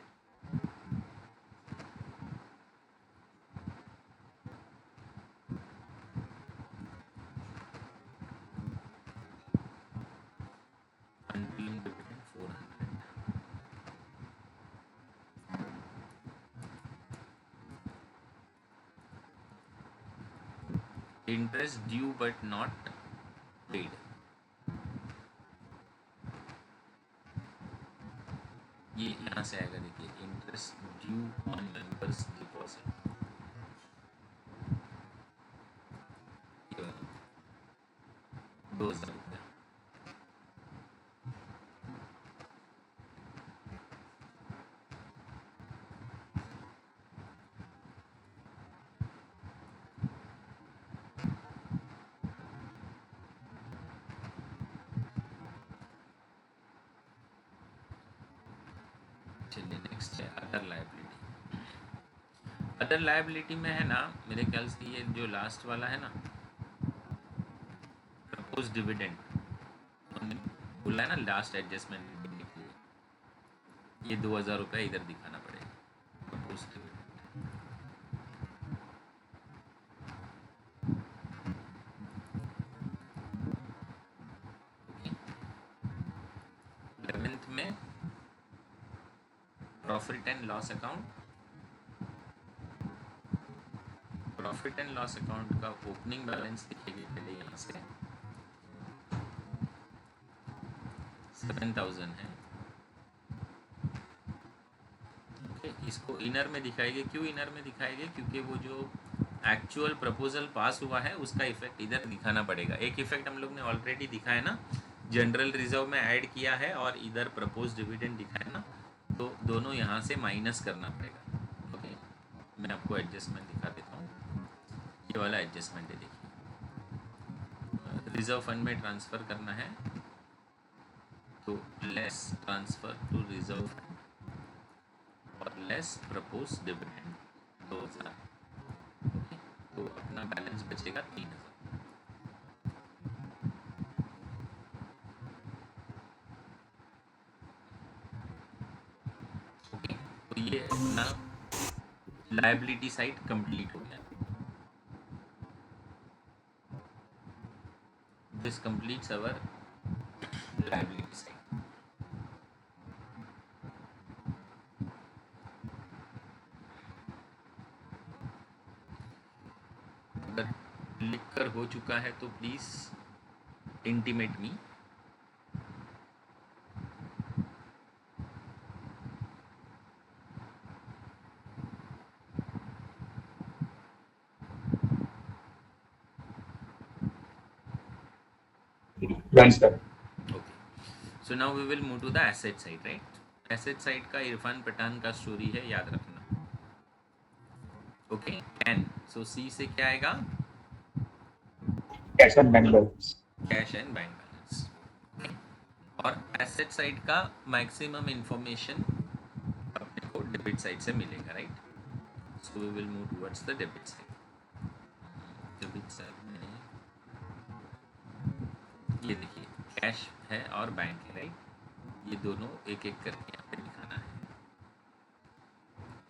unclaim dividend 400। Interest due but not paid, ये यहाँ से आएगा, देखिए interest due on members deposit, 2000 रुपया। चलिए नेक्स्ट है अदर लायबिलिटी। अदर लायबिलिटी में है ना, मेरे ख्याल से ये जो लास्ट वाला है ना, प्रपोज डिविडेंड, हमने बोला है ना लास्ट एडजस्टमेंट के लिए, ये 2000 रुपया इधर दिखाना पड़ेगा, प्रपोज डिविडेंड। 11th में profit and loss account, profit and loss account का ओपनिंग बैलेंस दिखेगी पहले यहाँ से 7000 है, ओके। इसको इनर में दिखाएंगे। क्यों इनर में दिखाएंगे? क्योंकि वो जो एक्चुअल प्रपोजल पास हुआ है उसका इफेक्ट इधर दिखाना पड़ेगा। एक इफेक्ट हम लोग ने ऑलरेडी दिखाया ना, जनरल रिजर्व में ऐड किया है और इधर प्रपोज डिविडेंड दिखाया ना, तो दोनों यहाँ से माइनस करना पड़ेगा। ओके, मैं आपको एडजस्टमेंट दिखा देता हूँ। ये वाला एडजस्टमेंट है, देखिए। रिजर्व फंड में ट्रांसफ़र करना है तो less transfer to reserve fund और लेस प्रपोज डिविडेंड 2000। ओके, तो अपना बैलेंस बचेगा 3000। ओके, तो ये अपना लायबिलिटी साइड कंप्लीट हो गया। This completes our liability side. अगर लिख कर हो चुका है तो please intimate me. Done, sir. Okay, so now we will move to the asset side, right. Asset side का इरफान पठान का स्टोरी है, याद रखना। ओके, कैन, सो सी से क्या आएगा? Cash and bank balance. Cash and bank balance. और एसेट साइड का मैक्सिमम इंफॉर्मेशन अपने को डेबिट साइड से मिलेगा, right. So we will move towards the debit side. Debit side में ये देखिए कैश है और बैंक है, राइट। ये दोनों एक एक करके यहाँ पे दिखाना है।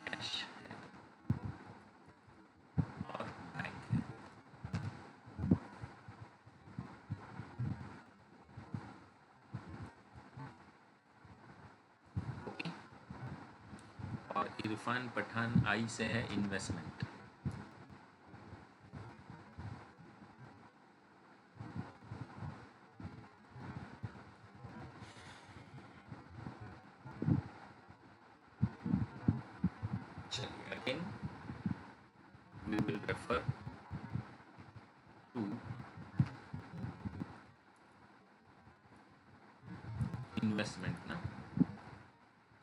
कैश है और बैंक है। ओके, और इरफान पठान आई से है इन्वेस्टमेंट। चलिए again we will refer to investment ना,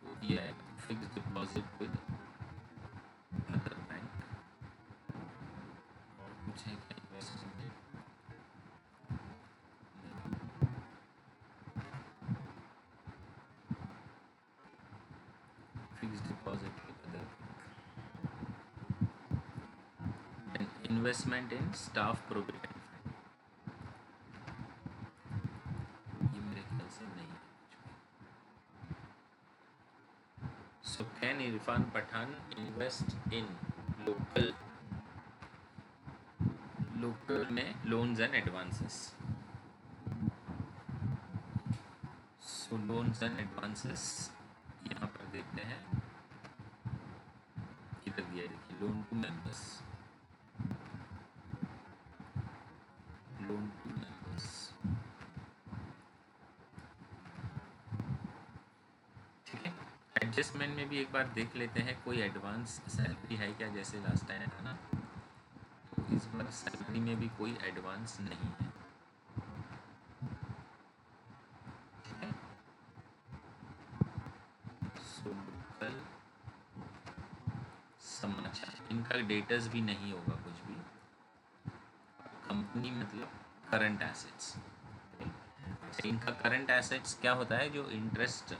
तो ये है fix deposit with other bank. और कुछ है क्या investment? Fix deposit with other bank, investment in staff provident fund. ये मेरे ख्याल से नहीं है। So can Irfan Pathan invest in local में loans and advances? So loans and advances यहाँ पर देखते हैं, इधर दिया देखिए, loan to members, loan to members. ठीक है, एडजस्टमेंट में भी एक बार देख लेते हैं कोई एडवांस सैलरी है क्या, जैसे लास्ट टाइम था ना। तो इस बार सैलरी में भी कोई एडवांस नहीं है। ठीक है, सो लोकल समाचार, इनका डेटर्स भी नहीं होगा कुछ भी। कंपनी मतलब करंट एसेट्स। इनका करंट एसेट्स क्या होता है? जो इंटरेस्ट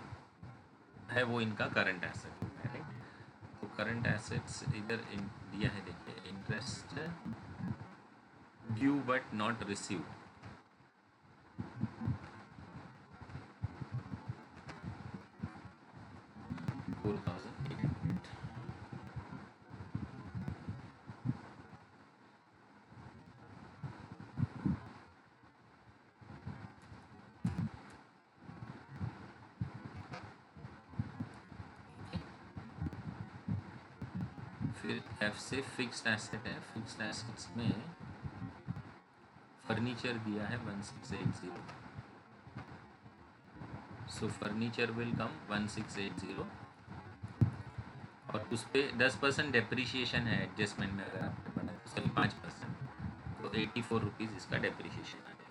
है वो इनका करंट एसेट होता है, राइट। तो करंट एसेट्स इधर दिया है, देखिए, interest due but not received, फिर एफ से फिक्स्ड एसेट है। फिक्स्ड एसेट्स में फर्नीचर दिया है 1680। सो फर्नीचर विल कम 1680 और उस पर 10% डेप्रिशिएशन है एडजस्टमेंट में, अगर आपने बनाया तो सॉरी 5%, तो 84 रुपीज़ इसका डेप्रिशिएशन आ जाएगा।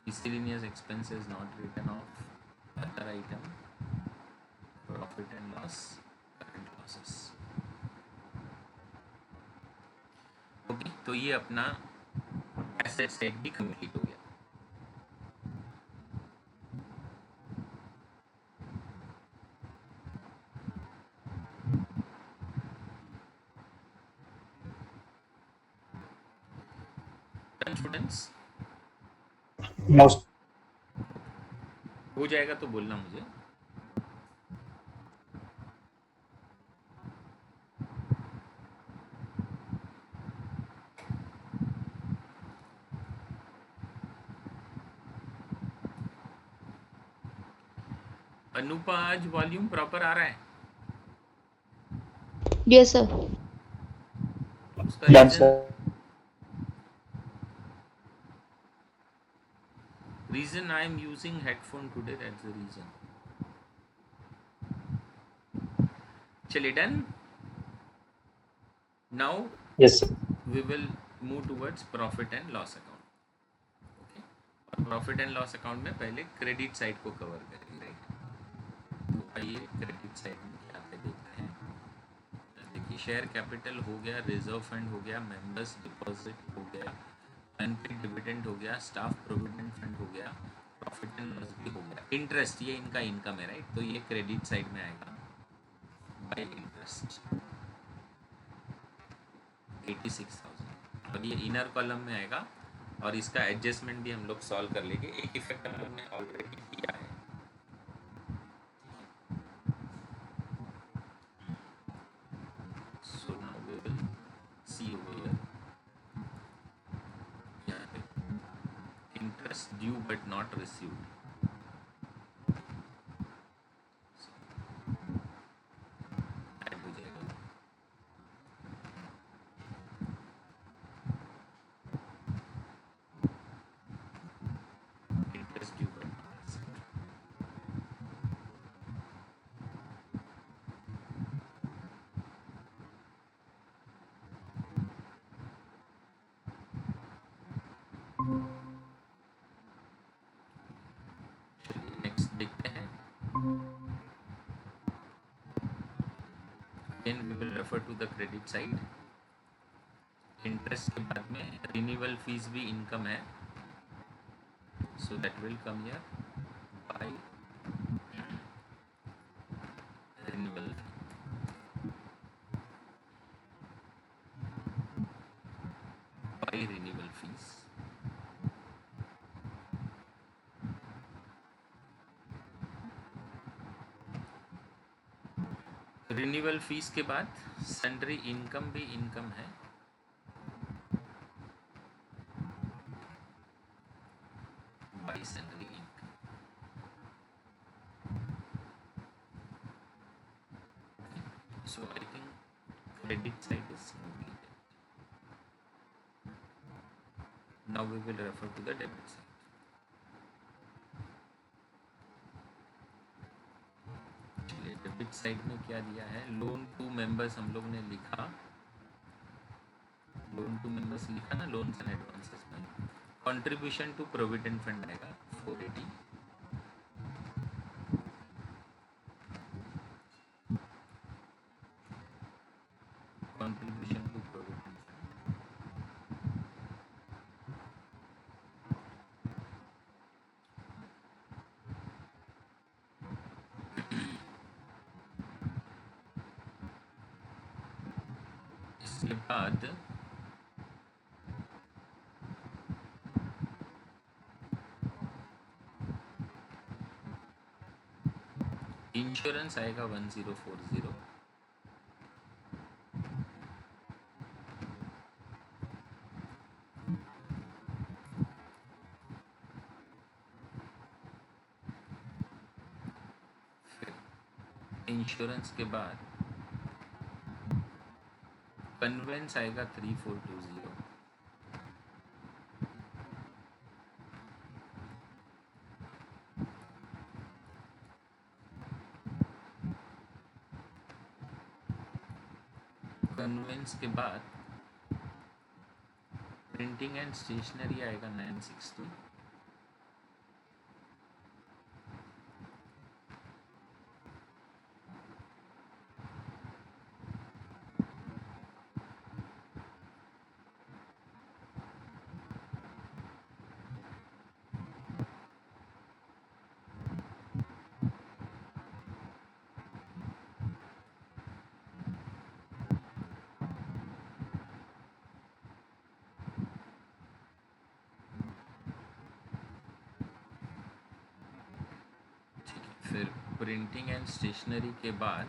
Miscellaneous expenses not written off, other item, profit and loss, current losses. Okay, तो ये अपना एसेट सेट भी कंप्लीट हो गया। Students Most. हो जाएगा तो बोलना मुझे। अनुपा, आज वॉल्यूम प्रॉपर आ रहा है? Yes, sir. उसका Done, reason, sir. reason I am using headphone today, that's the reason. चलिए, done. Now Yes, sir. we will move towards profit and loss account. Okay, और प्रॉफिट एंड लॉस अकाउंट में पहले credit side को cover करेंगे, right? तो आइए credit side में क्या पे देखते हैं। देखिए, शेयर कैपिटल हो गया, रिजर्व फंड हो गया, मेंबर्स डिपॉजिट हो गया, अनपेड डिविडेंड हो गया, स्टाफ प्रोविडेंट फंड हो गया, प्रॉफिट एंड लॉस भी हो गया, इंटरेस्ट ये इनका इनकम है, राइट? तो ये क्रेडिट साइड में आएगा बाय इंटरेस्ट 86,000, और ये इनर कॉलम में आएगा, और इसका एडजस्टमेंट भी हम लोग सॉल्व कर लेंगे। एक इफेक्ट हमने ऑलरेडी दिया है। So now we will see over here, यहाँ पे interest due but not received, add हो जाएगा। Interest due but not received, next देखते हैं। Then we will refer to the credit side. Interest के बाद में रिन्यूअल फीस भी इनकम है, so that will come here by renewal, by renewal fees. Renewal fees के बाद सन्ड्री इनकम भी इनकम है, by sundry income. So I think credit side is completed. Now we will refer to the debit side. चलिए, debit side में क्या दिया है? Loan to members हम लोग ने लिखा, लोन टू मेंबर्स लिखा ना, लोन्स एंड एडवांसेस में कंट्रीब्यूशन टू प्रोविडेंट फंड आएगा 480, कंट्रीब्यूशन टू प्रोविडेंट फंड। इसके बाद इंश्योरेंस आएगा 1040, इंश्योरेंस के बाद कन्वेंस आएगा 3420। कन्वेंस के बाद प्रिंटिंग एंड स्टेशनरी आएगा 960। फिर प्रिंटिंग एंड स्टेशनरी के बाद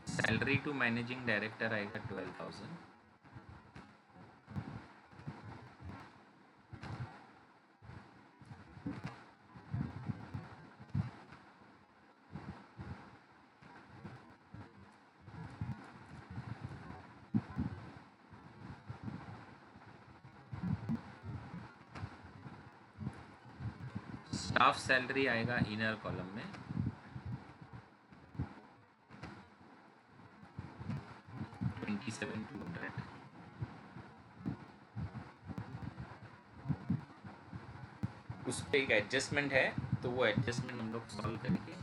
सैलरी टू मैनेजिंग डायरेक्टर आएगा 12,000। स्टाफ सैलरी आएगा इनर कॉलम में 27,200। उस पर एक एडजस्टमेंट है, तो वो एडजस्टमेंट हम लोग सॉल्व करेंगे।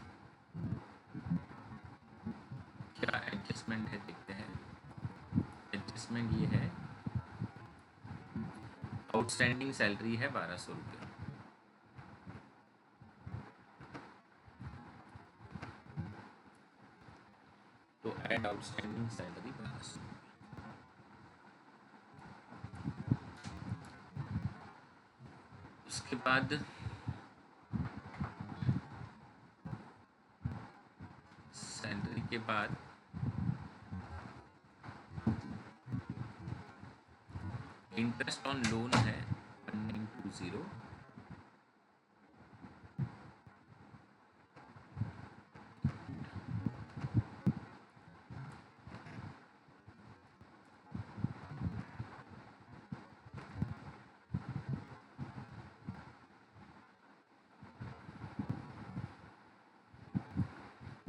क्या एडजस्टमेंट है देखते हैं। एडजस्टमेंट ये है, आउटस्टैंडिंग सैलरी है 1200 रुपये, तो एड आउटस्टैंडिंग सैलरी 1200। उसके बाद सैलरी के बाद इंटरेस्ट ऑन लोन है 1920।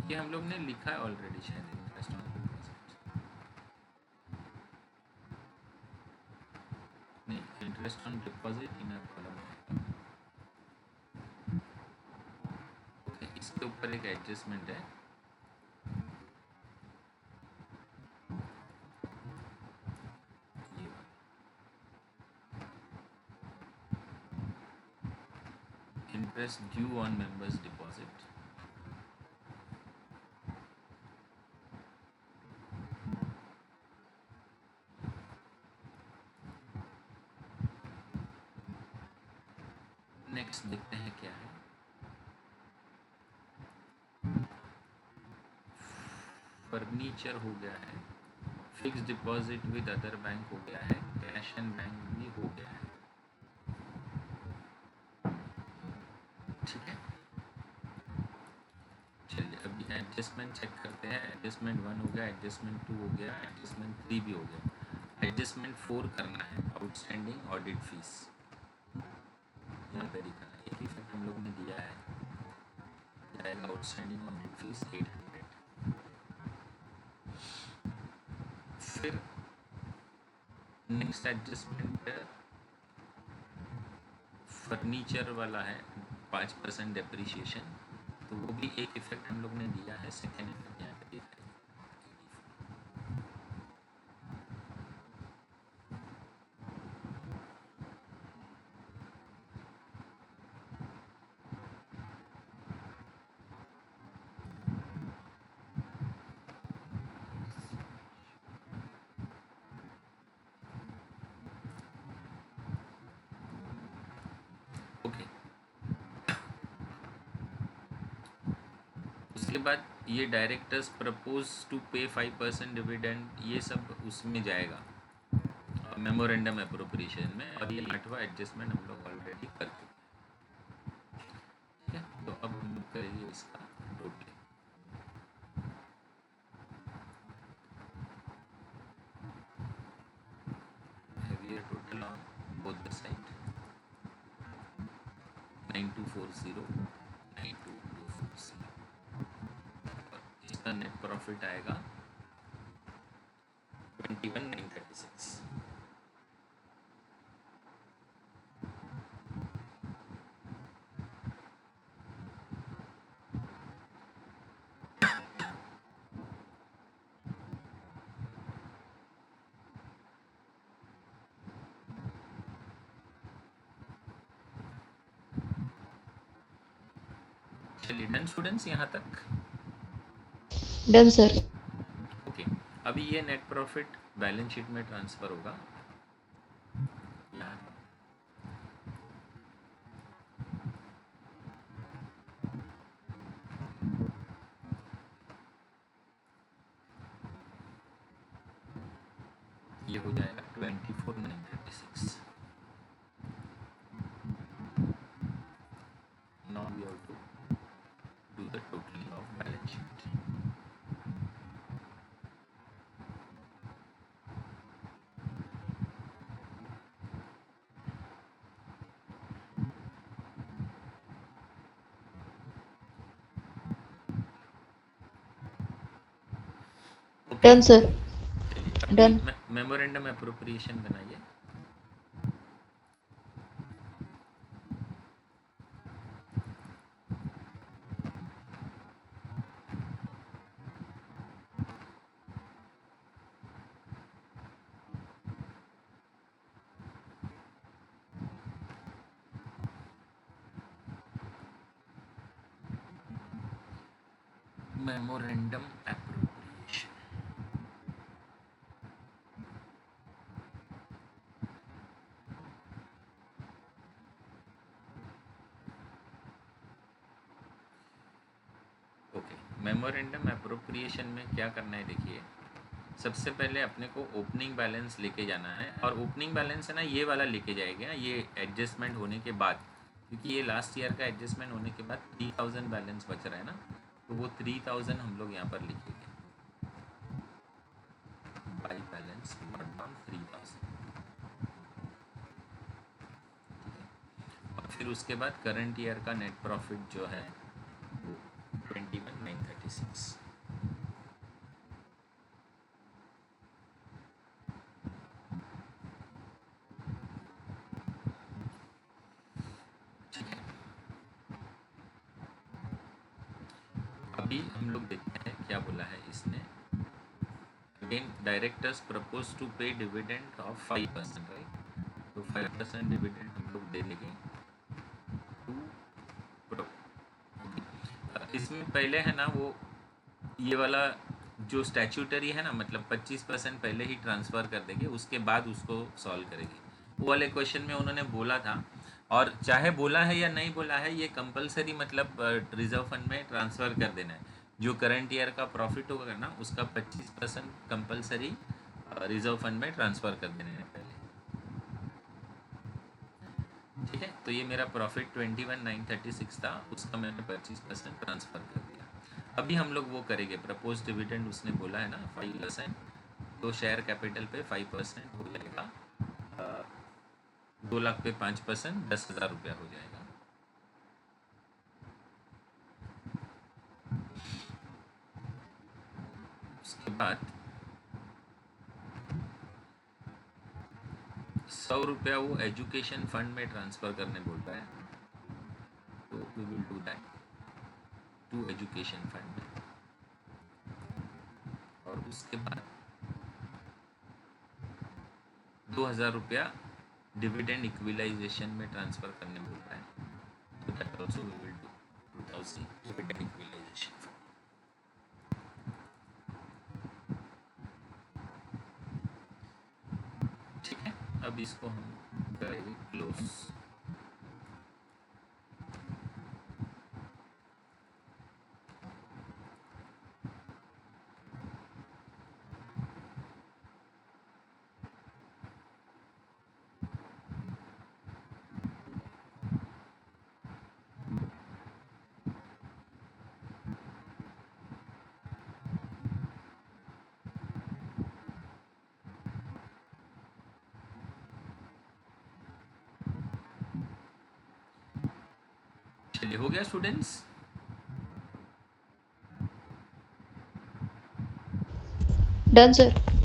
ये हम लोग ने लिखा है ऑलरेडी शायद, इंटरेस्ट ऑन डिपॉजिट नहीं, interest on deposit in column है। ओके, इसके ऊपर एक एडजस्टमेंट है, interest due on members deposit. Next देखते हैं क्या है। फर्नीचर हो गया है, fix deposit with other bank हो गया है, कैश एंड बैंक भी हो गया है। ठीक है, चलिए अभी एडजस्टमेंट चेक करते हैं। एडजस्टमेंट 1 हो गया, एडजस्टमेंट 2 हो गया, एडजस्टमेंट 3 भी हो गया। एडजस्टमेंट 4 करना है, आउटस्टैंडिंग ऑडिट फीस। यहाँ पे दिखा है, एक इफेक्ट हम लोग ने दिया है, आउटस्टैंडिंग ऑडिट फीस 800। फिर नेक्स्ट एडजस्टमेंट फर्नीचर वाला है, 5% डेप्रिशिएशन, तो वो भी एक इफेक्ट हम लोग ने दिया है। सेकेंड इफेक्ट यहाँ पे दिया है। ओके, उसके बाद ये डायरेक्टर्स प्रपोज टू पे 5% डिविडेंड, ये सब उसमें जाएगा मेमोरेंडम एप्रोप्रिएशन में, और ये 8वां एडजस्टमेंट हम लोग ऑलरेडी कर चुके हैं। ठीक है, तो अब हम लोग करेंगे इसका टोटल। 9240 इसका नेट प्रॉफिट आएगा 21,936। चलिए डन स्टूडेंट्स यहाँ तक। Done, sir. ओके अभी ये नेट प्रॉफिट बैलेंस शीट में ट्रांसफर होगा। ये हो जाएगा 24,936। Now we have to do the totalling of balance sheet. Done, sir. Done. Done. Memorandum appropriation बनाइए। Memorandum appropriation okay memorandum appropriation में क्या करना है देखिए। सबसे पहले अपने को ओपनिंग बैलेंस लेके जाना है और ओपनिंग बैलेंस है ना ये वाला लेके जाएगा ये एडजस्टमेंट होने के बाद, क्योंकि ये लास्ट ईयर का एडजस्टमेंट होने के बाद 3000 बैलेंस बच रहा है ना, तो वो 3000 हम लोग यहाँ पर लिखेंगे बाई बैलेंस नॉट डाउन 3000। और फिर उसके बाद करंट ईयर का नेट प्रॉफिट जो है वो 21,936। अभी हम लोग देखते हैं क्या बोला है इसने। अगेन डायरेक्टर्स प्रपोज टू पे डिविडेंड ऑफ 5%, राइट, तो 5% डिविडेंड हम लोग दे देंगे टू प्रो। इसमें पहले है ना वो ये वाला जो स्टैच्यूटरी है ना, मतलब 25% पहले ही ट्रांसफ़र कर देंगे, उसके बाद उसको सॉल्व करेंगे। वो वाले क्वेश्चन में उन्होंने बोला था, और चाहे बोला है या नहीं बोला है ये कंपलसरी मतलब रिजर्व फंड में ट्रांसफ़र कर देना है। जो करंट ईयर का प्रॉफिट होगा ना उसका 25% कंपलसरी रिजर्व फंड में ट्रांसफ़र कर देना है पहले। ठीक है, तो ये मेरा प्रॉफिट 21,936 था, उसका मैंने 25% ट्रांसफ़र कर दिया। अभी हम लोग वो करेंगे प्रपोज डिविडेंड, उसने बोला है ना 5%, तो शेयर कैपिटल पे 5% हो जाएगा, 2 लाख पे 5% 10,000 रुपया हो जाएगा। उसके बाद 100 रुपया वो एजुकेशन फंड में ट्रांसफ़र करने बोल रहा है, तो we will do that to education fund में। और उसके बाद 2,000 रुपया डिविडेंड इक्विलाइजेशन में ट्रांसफ़र करने बोल रहा है, तो that also we will do 2,000 dividend equalization fund. ठीक है, अब इसको हम करेंगे क्लोज। चलिए, हो गया स्टूडेंट्स? Done sir.